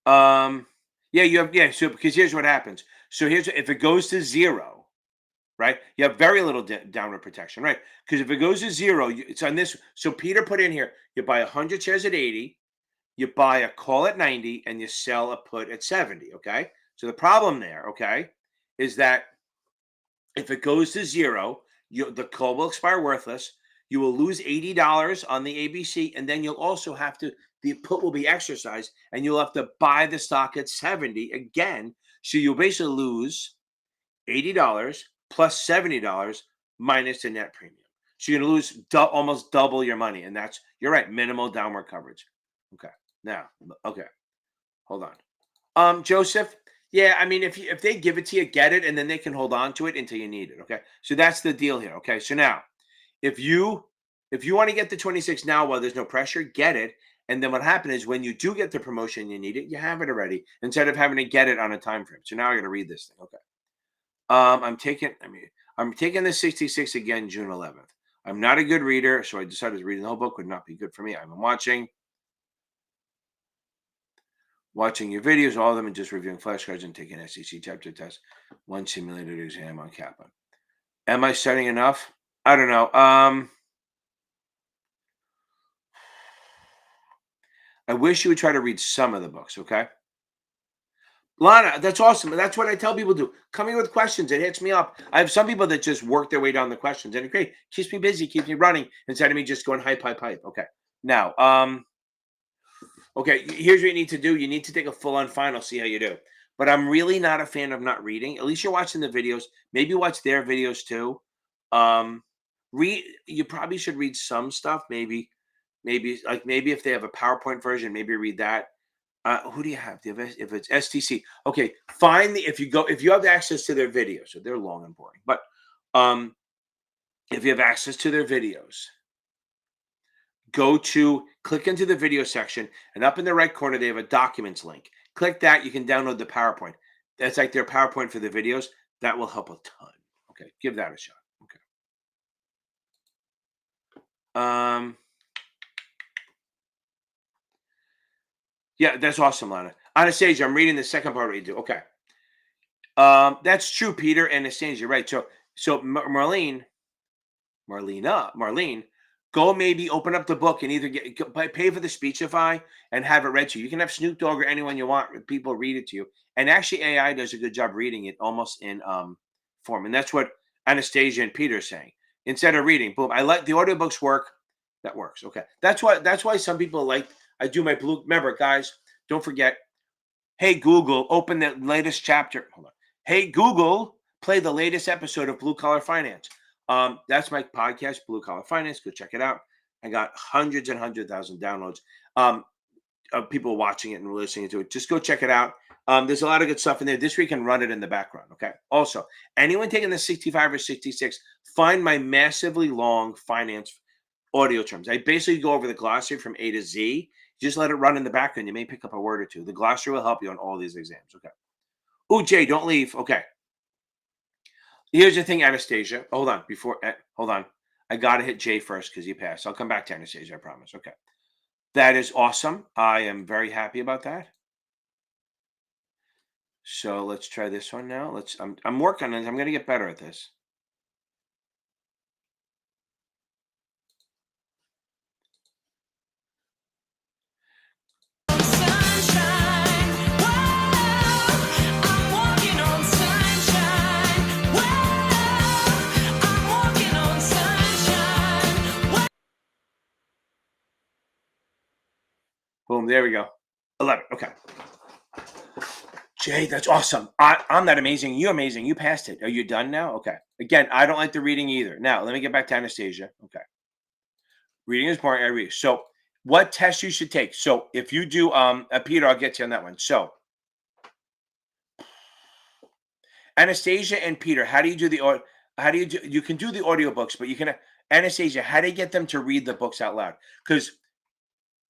Yeah, you have, yeah. So because here's what happens. So here's if it goes to 0, right? You have very little downward protection, right? Because if it goes to 0, it's on this. So Peter put in here: you buy 100 shares at 80, you buy a call at 90, and you sell a put at 70. Okay. So the problem there, okay, is that if it goes to 0, the call will expire worthless. You will lose $80 on the ABC, and then you'll also have to, the put will be exercised, and you'll have to buy the stock at 70 again. So you'll basically lose $80 plus $70 minus the net premium. So you're going to lose almost double your money, and you're right, minimal downward coverage. Okay, now, okay, hold on. Joseph, yeah, I mean, if they give it to you, get it, and then they can hold on to it until you need it. Okay, so that's the deal here. Okay, so now, if you want to get the 26 now while there's no pressure, get it. And then what happened is when you do get the promotion, you need it, you have it already instead of having to get it on a time frame. So now I got to read this thing. Okay, I'm taking the 66 again, June 11th. I'm not a good reader, so I decided reading the whole book would not be good for me. I'm watching your videos, all of them, and just reviewing flashcards and taking SEC chapter test, 1 simulated exam on Kaplan. Am I studying enough? I don't know. I wish you would try to read some of the books, okay? Lana, that's awesome. That's what I tell people to do. Come here with questions. It hits me up. I have some people that just work their way down the questions, and it's great. Keeps me busy, keeps me running, instead of me just going hype. Okay. Now, okay, here's what you need to do. You need to take a full-on final, see how you do. But I'm really not a fan of not reading. At least you're watching the videos. Maybe watch their videos too. You probably should read some stuff. Maybe if they have a PowerPoint version, maybe read that. Who do you have? If it's STC, okay. If you have access to their videos, so they're long and boring. But if you have access to their videos, click into the video section, and up in the right corner they have a documents link. Click that. You can download the PowerPoint. That's like their PowerPoint for the videos. That will help a ton. Okay, give that a shot. Okay. Yeah, that's awesome, Lana. Anastasia, I'm reading the second part of what you do. Okay. That's true, Peter. Anastasia, right. So Marlene, go maybe open up the book and either pay for the Speechify and have it read to you. You can have Snoop Dogg or anyone you want. People read it to you. And actually AI does a good job reading it almost in form. And that's what Anastasia and Peter are saying. Instead of reading, boom. I like the audiobooks work. That works. Okay. That's why some people like, I do my blue. Remember, guys, don't forget. Hey, Google, open the latest chapter. Hold on. Hey, Google, play the latest episode of Blue Collar Finance. That's my podcast, Blue Collar Finance. Go check it out. I got hundreds and hundred thousand downloads. people watching it and listening to it. Just go check it out. There's a lot of good stuff in there. This week can run it in the background. Okay. Also, anyone taking the 65 or 66, find my massively long finance audio terms. I basically go over the glossary from A to Z. Just let it run in the background. You may pick up a word or two. The glossary will help you on all these exams. Okay. Oh, Jay, don't leave. Okay. Here's the thing, Anastasia. Hold on. Hold on. I got to hit Jay first because you passed. I'll come back to Anastasia. I promise. Okay. That is awesome. I am very happy about that. So let's try this one now. I'm working on it. I'm going to get better at this. Boom, there we go. 11. Okay. Jay, that's awesome. I'm not amazing. You're amazing. You passed it. Are you done now? Okay. Again, I don't like the reading either. Now, let me get back to Anastasia. Okay. Reading is boring. I read. So, what test you should take? So, if you do, Peter, I'll get you on that one. So, Anastasia and Peter, how do you do you can do the audiobooks, but you can, Anastasia, how do you get them to read the books out loud? Because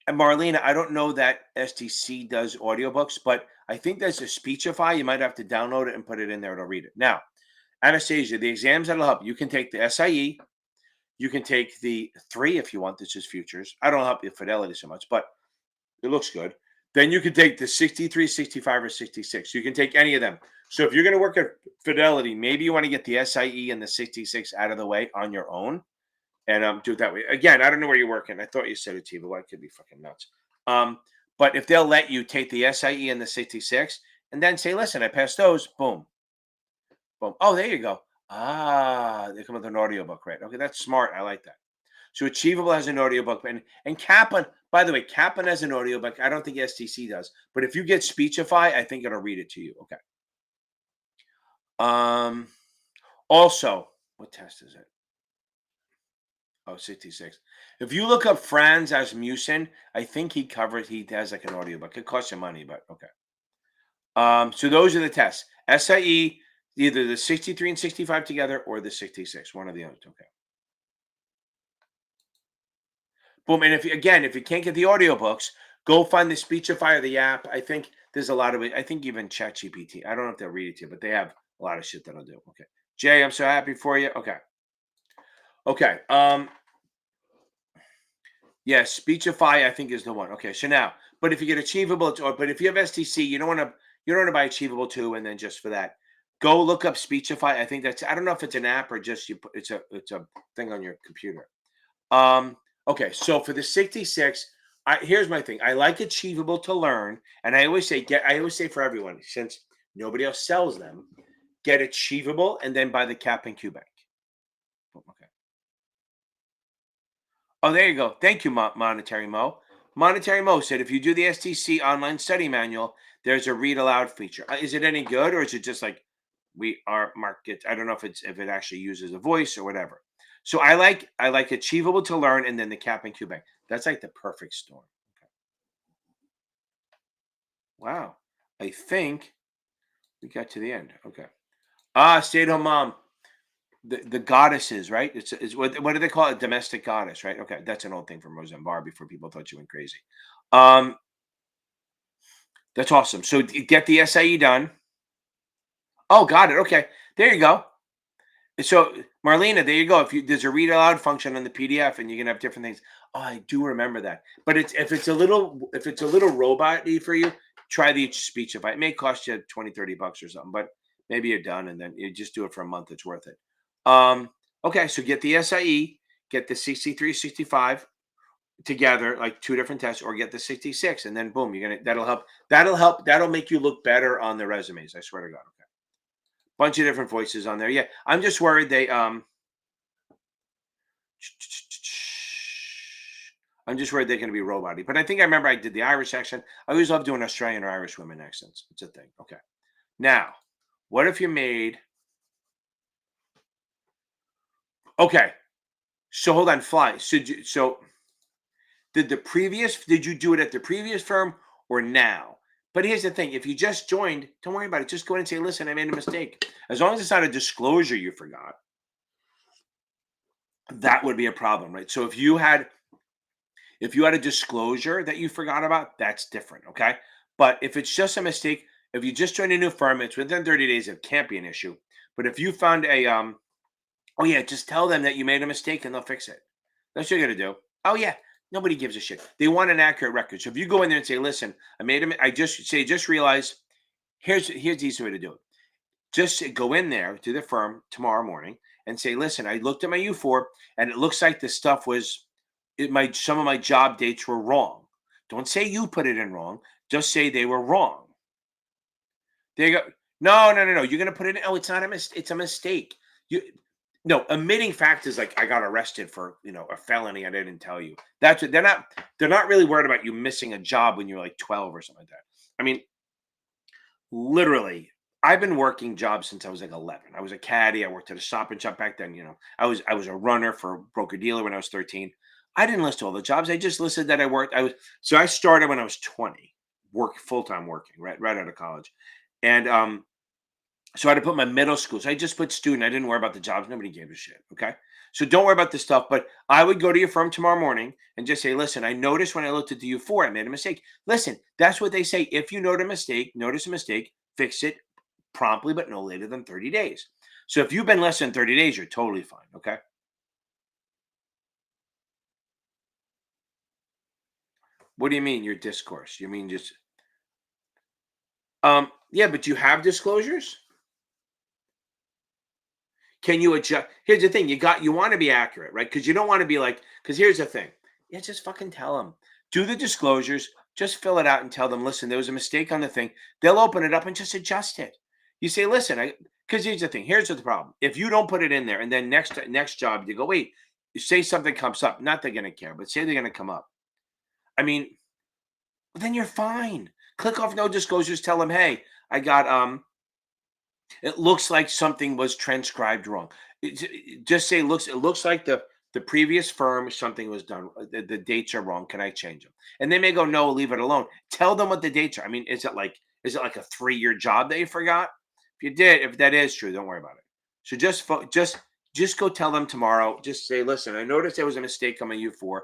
and Marlena, I don't know that STC does audiobooks, but I think there's a Speechify. You might have to download it and put it in there to read it. Now, Anastasia, the exams that'll help you can take the SIE, you can take the 3 if you want. This is futures. I don't help you fidelity so much, but it looks good. Then you can take the 63, 65, or 66. You can take any of them. So if you're going to work at fidelity, maybe you want to get the SIE and the 66 out of the way on your own and do it that way. Again, I don't know where you're working. I thought you said it, Tiva. Well, I could be fucking nuts. But if they'll let you take the SIE and the 66 and then say, listen, I passed those, boom. Boom. Oh, there you go. They come with an audiobook, right? Okay, that's smart. I like that. So Achievable has an audiobook. And Kaplan, by the way, Kaplan has an audiobook. I don't think STC does. But if you get Speechify, I think it'll read it to you. Okay. Also, what test is it? Oh, 66. If you look up Franz Asmussen, I think he has like an audiobook. It costs you money, but okay. So those are the tests. SIE, either the 63 and 65 together or the 66, one of the other. Okay. Boom. And if you can't get the audiobooks, go find the Speechify or the app. I think there's a lot of it. I think even ChatGPT. I don't know if they'll read it to you, but they have a lot of shit that'll do. Okay. Jay, I'm so happy for you. Okay. Okay. Yeah, Speechify, I think, is the one. Okay, so now, but if you get Achievable, but if you have STC, you don't want to buy Achievable 2 and then just for that, go look up Speechify. I think I don't know if it's an app or just it's a thing on your computer. Okay, so for the 66, here's my thing. I like Achievable to learn, and I always say for everyone, since nobody else sells them, get Achievable and then buy the Cap and Q Bank. Okay. Oh, there you go. Thank you, Monetary Mo. Monetary Mo said if you do the STC online study manual, there's a read aloud feature. Is it any good, or is it just like we are market? I don't know if it actually uses a voice or whatever. So I like Achievable to learn and then the Cap and Q Bank. That's like the perfect storm. Okay. Wow. I think we got to the end. Okay. Stay at home mom. The goddesses, right? It's what do they call it? Domestic goddess, right? Okay, that's an old thing from Roseanne before people thought you went crazy. That's awesome. So get the SIE done. Oh, got it. Okay, there you go. So Marlena, there you go. There's a read aloud function on the PDF, and you can have different things. Oh, I do remember that. But if it's a little robot-y for you, try the Speechify. It may cost you $20-$30 or something, but maybe you're done, and then you just do it for a month. It's worth it. Okay, so get the SIE, get the 63, 65 together, like 2 different tests, or get the 66, and then boom, that'll help. That'll make you look better on the resumes. I swear to God. Okay. Bunch of different voices on there. Yeah, I'm just worried I'm just worried they're going to be robot-y. But I think I remember I did the Irish accent. I always love doing Australian or Irish women accents. It's a thing. Okay. Now, what if you made... Okay. So hold on, Fly. So Did you do it at the previous firm or now? But here's the thing: if you just joined, don't worry about it. Just go in and say, "Listen, I made a mistake." As long as it's not a disclosure you forgot, that would be a problem, right? So if you had a disclosure that you forgot about, that's different, okay? But if it's just a mistake, if you just joined a new firm, it's within 30 days, it can't be an issue. But if you found a oh yeah, just tell them that you made a mistake and they'll fix it. That's what you're gonna do. Oh yeah, nobody gives a shit. They want an accurate record. So if you go in there and say, "Listen, I just realized." Here's the easy way to do it. Just go in there to the firm tomorrow morning and say, "Listen, I looked at my U4 and it looks like the stuff was some of my job dates were wrong." Don't say you put it in wrong. Just say they were wrong. There you go. No, no, no, no. You're gonna put it in. Oh, it's not a mistake. It's a mistake. You no omitting fact is like I got arrested for a felony I didn't tell you. That's what they're not really worried about you missing a job when you're like 12 or something like that. I mean, literally, I've been working jobs since I was like 11. I was a caddy. I worked at a Stop and Shop back then. I was a runner for a broker dealer when I was 13. I didn't list all the jobs. I just listed that I worked. I started when I was 20, work full time working right out of college, and so I had to put my middle school. So I just put student. I didn't worry about the jobs. Nobody gave a shit. Okay. So don't worry about this stuff. But I would go to your firm tomorrow morning and just say, "Listen, I noticed when I looked at the U4, I made a mistake." Listen, that's what they say. If you notice a mistake, fix it promptly, but no later than 30 days. So if you've been less than 30 days, you're totally fine. Okay. What do you mean your discourse? You mean just, yeah, but you have disclosures? Can you adjust? Here's the thing: you want to be accurate, right? Because you don't want to be like. Because here's the thing: yeah, just fucking tell them. Do the disclosures. Just fill it out and tell them. Listen, there was a mistake on the thing. They'll open it up and just adjust it. You say, listen, because here's the thing. Here's the problem: if you don't put it in there, and then next job you go, wait, you say something comes up. Not they're gonna care, but say they're gonna come up. I mean, then you're fine. Click off no disclosures. Tell them, hey, I got it looks like something was transcribed wrong. Just say it looks like the previous firm something was done. The dates are wrong. Can I change them? And they may go no, leave it alone. Tell them what the dates are. I mean, is it like a 3-year job that you forgot? If that is true, don't worry about it. So just go tell them tomorrow. Just say, listen, I noticed there was a mistake on my U4,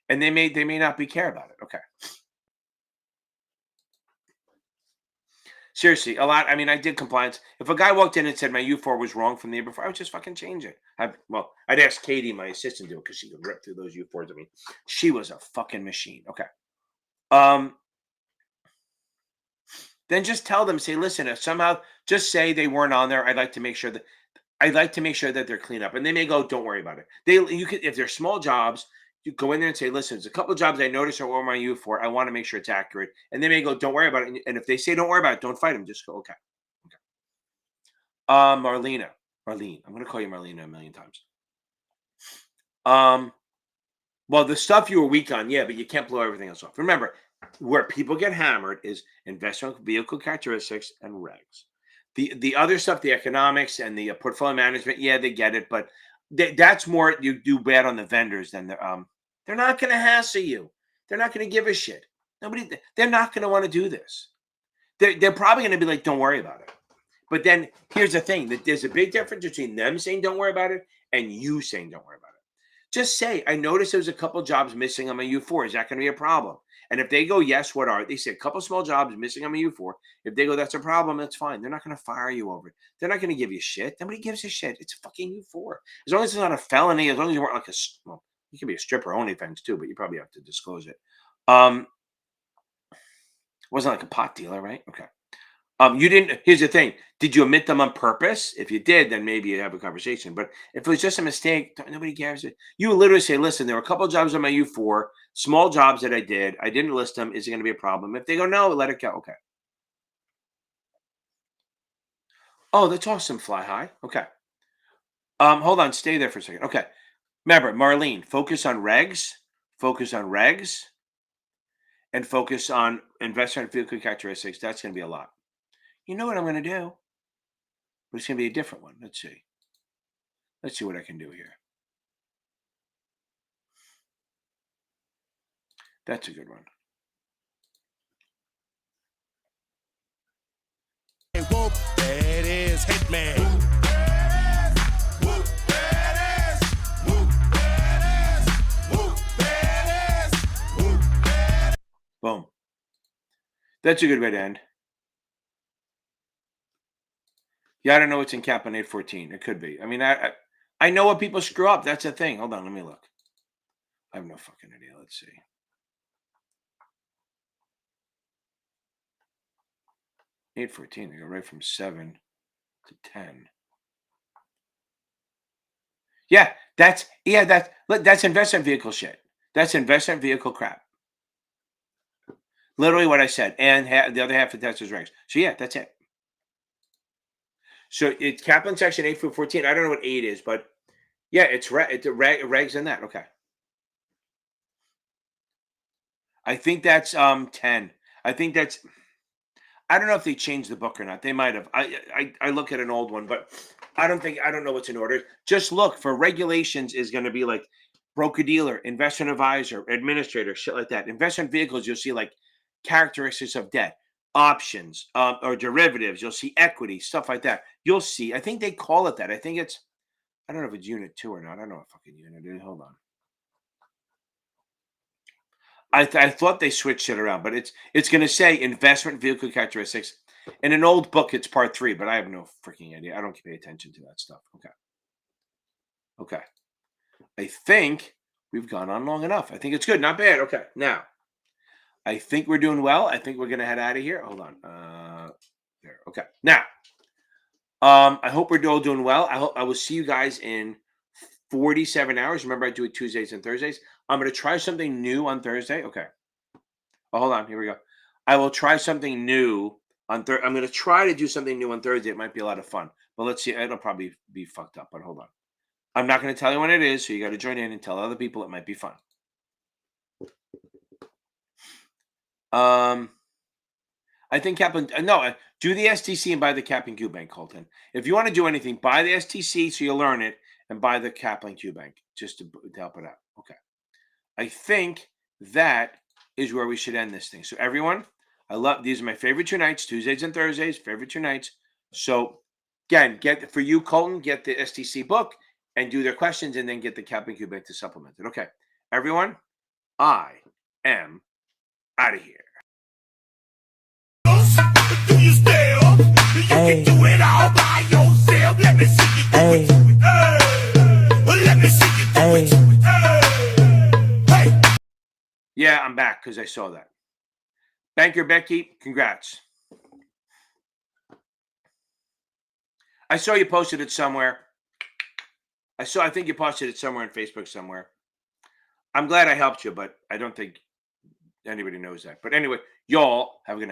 and they may not be care about it. Okay. Seriously, a lot. I mean, I did compliance. If a guy walked in and said my U4 was wrong from the year before, I would just fucking change it. I'd ask Katie, my assistant, to do it because she could rip through those U4s. I mean, she was a fucking machine. Okay. Um, then just tell them, say, listen, if somehow just say they weren't on there. I'd like to make sure that they're clean up. And they may go, don't worry about it. You could if they're small jobs, you go in there and say, listen, there's a couple of jobs I noticed are on my U4. I want to make sure it's accurate. And they may go, don't worry about it. And if they say don't worry about it, don't fight them. Just go, okay. Okay. Marlene. I'm gonna call you Marlena a million times. Um, well, the stuff you were weak on, yeah, but you can't blow everything else off. Remember, where people get hammered is investment vehicle characteristics and regs. The other stuff, the economics and the portfolio management, yeah, they get it, but that's more you do bad on the vendors than they're not going to hassle you. They're not going to give a shit. They're not going to want to do this. They're probably going to be like, don't worry about it. But then here's the thing: that there's a big difference between them saying don't worry about it and you saying don't worry about it. Just say, I noticed there's a couple jobs missing on my U4. Is that going to be a problem? And if they go, yes, what are they? Say a couple small jobs missing on my U4. If they go, that's a problem, that's fine. They're not going to fire you over it. They're not going to give you shit. Nobody gives a shit. It's fucking U4. As long as it's not a felony, as long as you weren't like well, you can be a stripper only offense too, but you probably have to disclose it. It wasn't like a pot dealer, right? Okay. You didn't. Here's the thing: did you omit them on purpose? If you did, then maybe you have a conversation. But if it was just a mistake, nobody cares. You literally say, "Listen, there were a couple of jobs on my U4, small jobs that I did. I didn't list them. Is it going to be a problem?" If they go, "No," let it go. Okay. Oh, that's awesome. Fly high. Okay. Hold on. Stay there for a second. Okay. Remember, Marlene, focus on regs, and focus on investment vehicle characteristics. That's going to be a lot. You know what I'm going to do? But it's going to be a different one. Let's see. Let's see what I can do here. That's a good one. Whoop, there it is, Hitman. Boom. That's a good way to end. Yeah, I don't know what's in cap on 814. It could be. I mean, I know what people screw up. That's the thing. Hold on, let me look. I have no fucking idea. Let's see. 814. They go right from 7 to 10. Yeah, that's investment vehicle shit. That's investment vehicle crap. Literally what I said, and the other half of Tesla's regs. So yeah, that's it. So it's Kaplan section 8 through 14. I don't know what 8 is, but yeah, it's regs in that. Okay. I think that's 10. I think that's I don't know if they changed the book or not. They might have. I look at an old one, but I don't know what's in order. Just look for regulations is going to be like broker dealer, investment advisor, administrator, shit like that. Investment vehicles, you'll see like characteristics of debt, options, or derivatives. You'll see equity, stuff like that. You'll see. I think they call it that. I think it's. I don't know if it's unit 2 or not. I don't know what fucking unit it is. Hold on. I thought they switched it around, but it's going to say investment vehicle characteristics. In an old book, it's part 3, but I have no freaking idea. I don't pay attention to that stuff. Okay. I think we've gone on long enough. I think it's good. Not bad. Okay. Now, I think we're doing well. I think we're going to head out of here. Hold on. There. Okay. Now, I hope we're all doing well. I will see you guys in 47 hours. Remember, I do it Tuesdays and Thursdays. I'm going to try something new on Thursday. Okay. Oh, hold on. Here we go. I will try something new on Thursday. I'm going to try to do something new on Thursday. It might be a lot of fun. But let's see. It'll probably be fucked up. But hold on. I'm not going to tell you when it is. So you got to join in and tell other people it might be fun. I think Kaplan. No, do the STC and buy the Kaplan Q Bank, Colton. If you want to do anything, buy the STC so you learn it and buy the Kaplan Q Bank just to help it out. Okay. I think that is where we should end this thing. So everyone, these are my favorite 2 nights, Tuesdays and Thursdays, favorite 2 nights. So again, for you, Colton, get the STC book and do their questions and then get the Kaplan Q Bank to supplement it. Okay. Everyone, I am out of here. Do you still? You can do it all by yourself. Let me see you do it. Let me see you do it. Hey. Yeah, I'm back because I saw that. Banker Becky, congrats. I saw you posted it somewhere. I think you posted it somewhere on Facebook somewhere. I'm glad I helped you, but I don't think anybody knows that. But anyway, y'all have a good night.